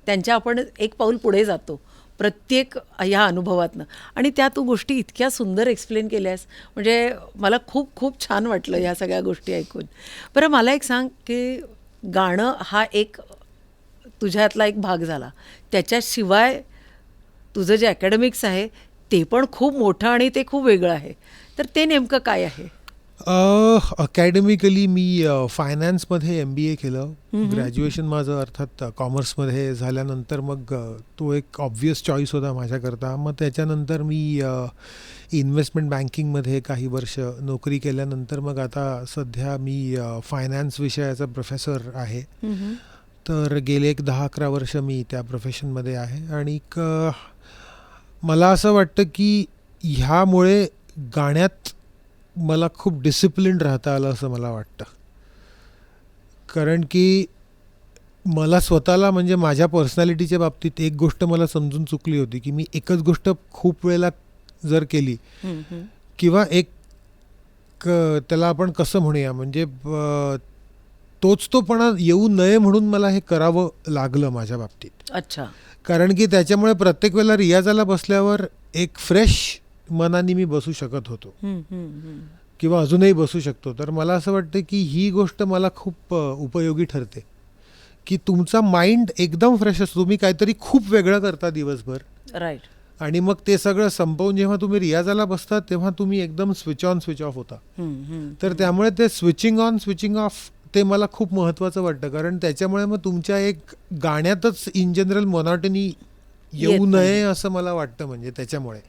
त्यांच्या आपण एक पाऊल पुढे जातो प्रत्येक ह्या अनुभवातनं, आणि त्या तू गोष्टी इतक्या सुंदर एक्सप्लेन केल्यास, म्हणजे मला खूप खूप छान वाटलं ह्या सगळ्या गोष्टी ऐकून. बरं मला एक सांग की गाणं हा एक तुझ्यातला एक भाग झाला, त्याच्याशिवाय तुझं जे अकॅडमिक्स आहे ते पण खूप मोठं आणि ते खूप वेगळं आहे, तर ते नेमकं काय आहे? अकॅडमिकली मी फायनान्समध्ये MBA केलं. ग्रॅज्युएशन माझं अर्थात कॉमर्समध्ये झाल्यानंतर मग तो एक ऑब्व्हियस चॉईस होता माझ्याकरता. मग त्याच्यानंतर मी इन्व्हेस्टमेंट बँकिंगमध्ये काही वर्ष नोकरी केल्यानंतर मग आता सध्या मी फायनान्स विषयाचा प्रोफेसर आहे. तर गेले एक 10-11 वर्ष मी त्या प्रोफेशनमध्ये आहे. आणि मला असं वाटतं की ह्यामुळे गाण्यात मला खूप डिसिप्लिन राहता आलं असं मला वाटतं. कारण की मला स्वतःला, म्हणजे माझ्या पर्सनॅलिटीच्या बाबतीत एक गोष्ट मला समजून चुकली होती की मी एकच गोष्ट खूप वेळेला जर केली किंवा त्याला आपण कसं म्हणूया, म्हणजे तोचतोपणा येऊ नये म्हणून मला हे करावं लागलं माझ्या बाबतीत. अच्छा. कारण की त्याच्यामुळे प्रत्येक वेळेला रियाजाला बसल्यावर एक फ्रेश मनाने मी बसू शकत होतो किंवा अजूनही बसू शकतो. तर मला असं वाटतं की ही गोष्ट मला खूप उपयोगी ठरते की तुमचा माइंड एकदम फ्रेश असतो. तुम्ही काहीतरी खूप वेगळं करता दिवसभर, राईट, आणि मग ते सगळं संपवून जेव्हा तुम्ही रियाजाला बसता तेव्हा तुम्ही एकदम स्विच ऑन स्विच ऑफ होता. तर त्यामुळे ते स्विचिंग ऑन स्विचिंग ऑफ ते मला खूप महत्त्वाचं वाटतं. कारण त्याच्यामुळे मग तुमच्या एक गाण्यातच इन जनरल मोनॉटनी येऊ नये असं मला वाटतं. म्हणजे त्याच्यामुळे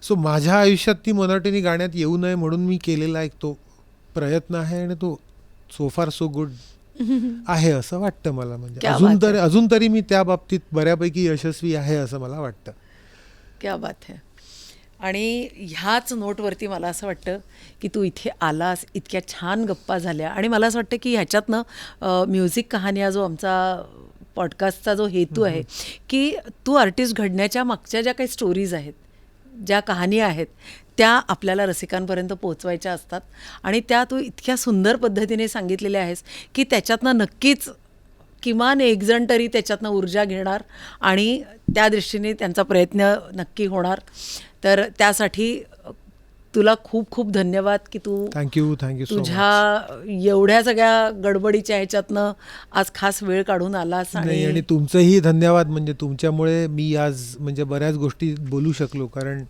सो माझ्या आयुष्यात ती मोनॉटनी गाण्यात येऊ नये म्हणून मी केलेला एक तो प्रयत्न आहे, आणि तो सो फार सो गुड आहे असं वाटतं मला. म्हणजे अजून तरी मी त्या बाबतीत बऱ्यापैकी यशस्वी आहे असं मला वाटतं. क्या बात है. आणि ह्याच नोटवरती मला असं वाटतं की तू इथे आलास, इतक्या छान गप्पा झाल्या, आणि मला असं वाटतं की ह्याच्यातनं म्युझिक कहाण्या जो आमचा पॉडकास्टचा जो हेतू आहे की तू आर्टिस्ट घडण्याच्या मागच्या ज्या काही स्टोरीज आहेत, ज्या कहाणी आहेत, त्या आपल्याला रसिकांपर्यंत पोहोचवायच्या असतात, आणि त्या तू इतक्या सुंदर पद्धतीने सांगितलेल्या आहेस की त्याच्यातनं नक्कीच किमान एक जण तरी त्याच्यातनं ऊर्जा घेणार आणि त्या दृष्टीने त्यांचा प्रयत्न नक्की होणार. तर त्यासाठी तुला खूप खूप धन्यवाद की तू थँक्यू सो मच. तुझ्या एवढ्या सगळ्या गडबडीच्या ह्याच्यातनं आज खास वेळ काढून आलास. आणि तुमचंही धन्यवाद. म्हणजे तुमच्यामुळे मी आज म्हणजे बऱ्याच गोष्टी बोलू शकलो. कारण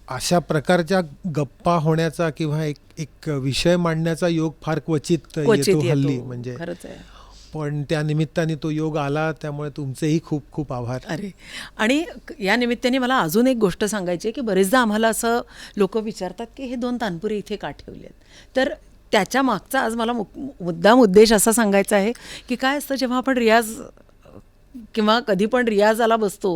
अशा प्रकारच्या गप्पा होण्याचा किंवा एक विषय मांडण्याचा योग फार क्वचित येतो हल्ली. म्हणजे खरंच आहे. पण त्या निमित्ताने तो योग आला, त्यामुळे तुमचेही खूप खूप आभार. अरे, आणि या निमित्ताने मला अजून एक गोष्ट सांगायची आहे की बरेचदा आम्हाला असं लोक विचारतात की हे 2 तानपुरे इथे का ठेवले आहेत. तर त्याच्या मागचा आज मला मुद्दाम उद्देश असा सांगायचा आहे की काय असतं, जेव्हा आपण रियाज किंवा कधी पण रियाजाला बसतो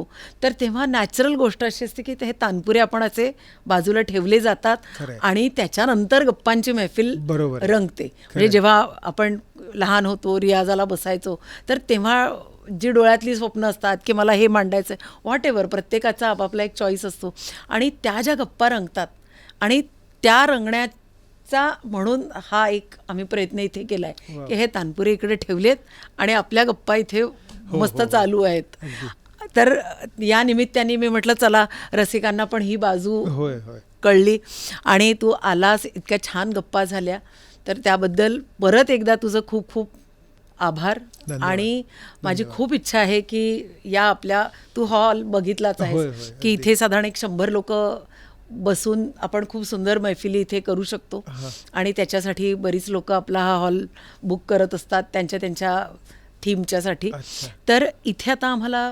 तर तेव्हा नॅचरल गोष्ट अशी असते की हे तानपुरे आपण असे बाजूला ठेवले जातात आणि त्याच्यानंतर गप्पांची महफिल रंगते. म्हणजे जेव्हा आपण लहान होतो, रियाजाला बसायचो, तर तेव्हा जी डोळ्यातली स्वप्न असतात की मला हे मांडायचं आहे, व्हॉट एव्हर, प्रत्येकाचा आपापला एक चॉईस असतो, आणि त्या ज्या गप्पा रंगतात आणि त्या रंगण्याचा म्हणून हा एक आम्ही प्रयत्न इथे केला आहे की हे तानपुरे इकडे ठेवलेत आणि आपल्या गप्पा इथे मस्त चालू आहेत. तर या निमित्ताने मी म्हटलं चला रसिकांना पण ही बाजू कळली, आणि तू आलास, इतक्या छान गप्पा झाल्या, तर त्याबद्दल परत एकदा तुझं खूप खूप आभार. आणि माझी खूप इच्छा आहे की या आपल्या, तू हॉल बघितलाच आहेस की इथे साधारण 100 लोक बसून आपण खूप सुंदर मैफिली इथे करू शकतो, आणि त्याच्यासाठी बरीच लोक आपला हा हॉल बुक करत असतात त्यांच्या थीमच्यासाठी. तर इथे आता आम्हाला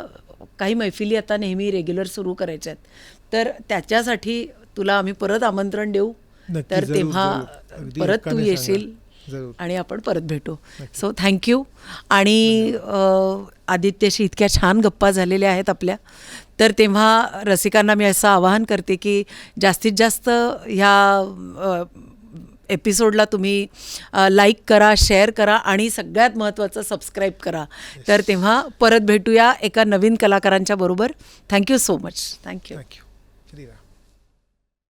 काही मैफिली आता नेहमी रेग्युलर सुरू करायच्या आहेत, तर त्याच्यासाठी तुला आम्ही परत आमंत्रण देऊ. तर तेव्हा परत तू येशील आणि आपण परत भेटू. So thank you. आणि आदित्यशी इतक्या छान गप्पा झालेल्या आहेत आपल्या, तर तेव्हा रसिकांना मी असं आवाहन करते की जास्तीत जास्त ह्या एपिसोडला तुम्ही लाईक करा, शेअर करा, आणि सगळ्यात महत्त्वाचं सबस्क्राईब करा. तर तेव्हा परत भेटूया एका नवीन कलाकारांच्या बरोबर. Thank you so much. थँक्यू.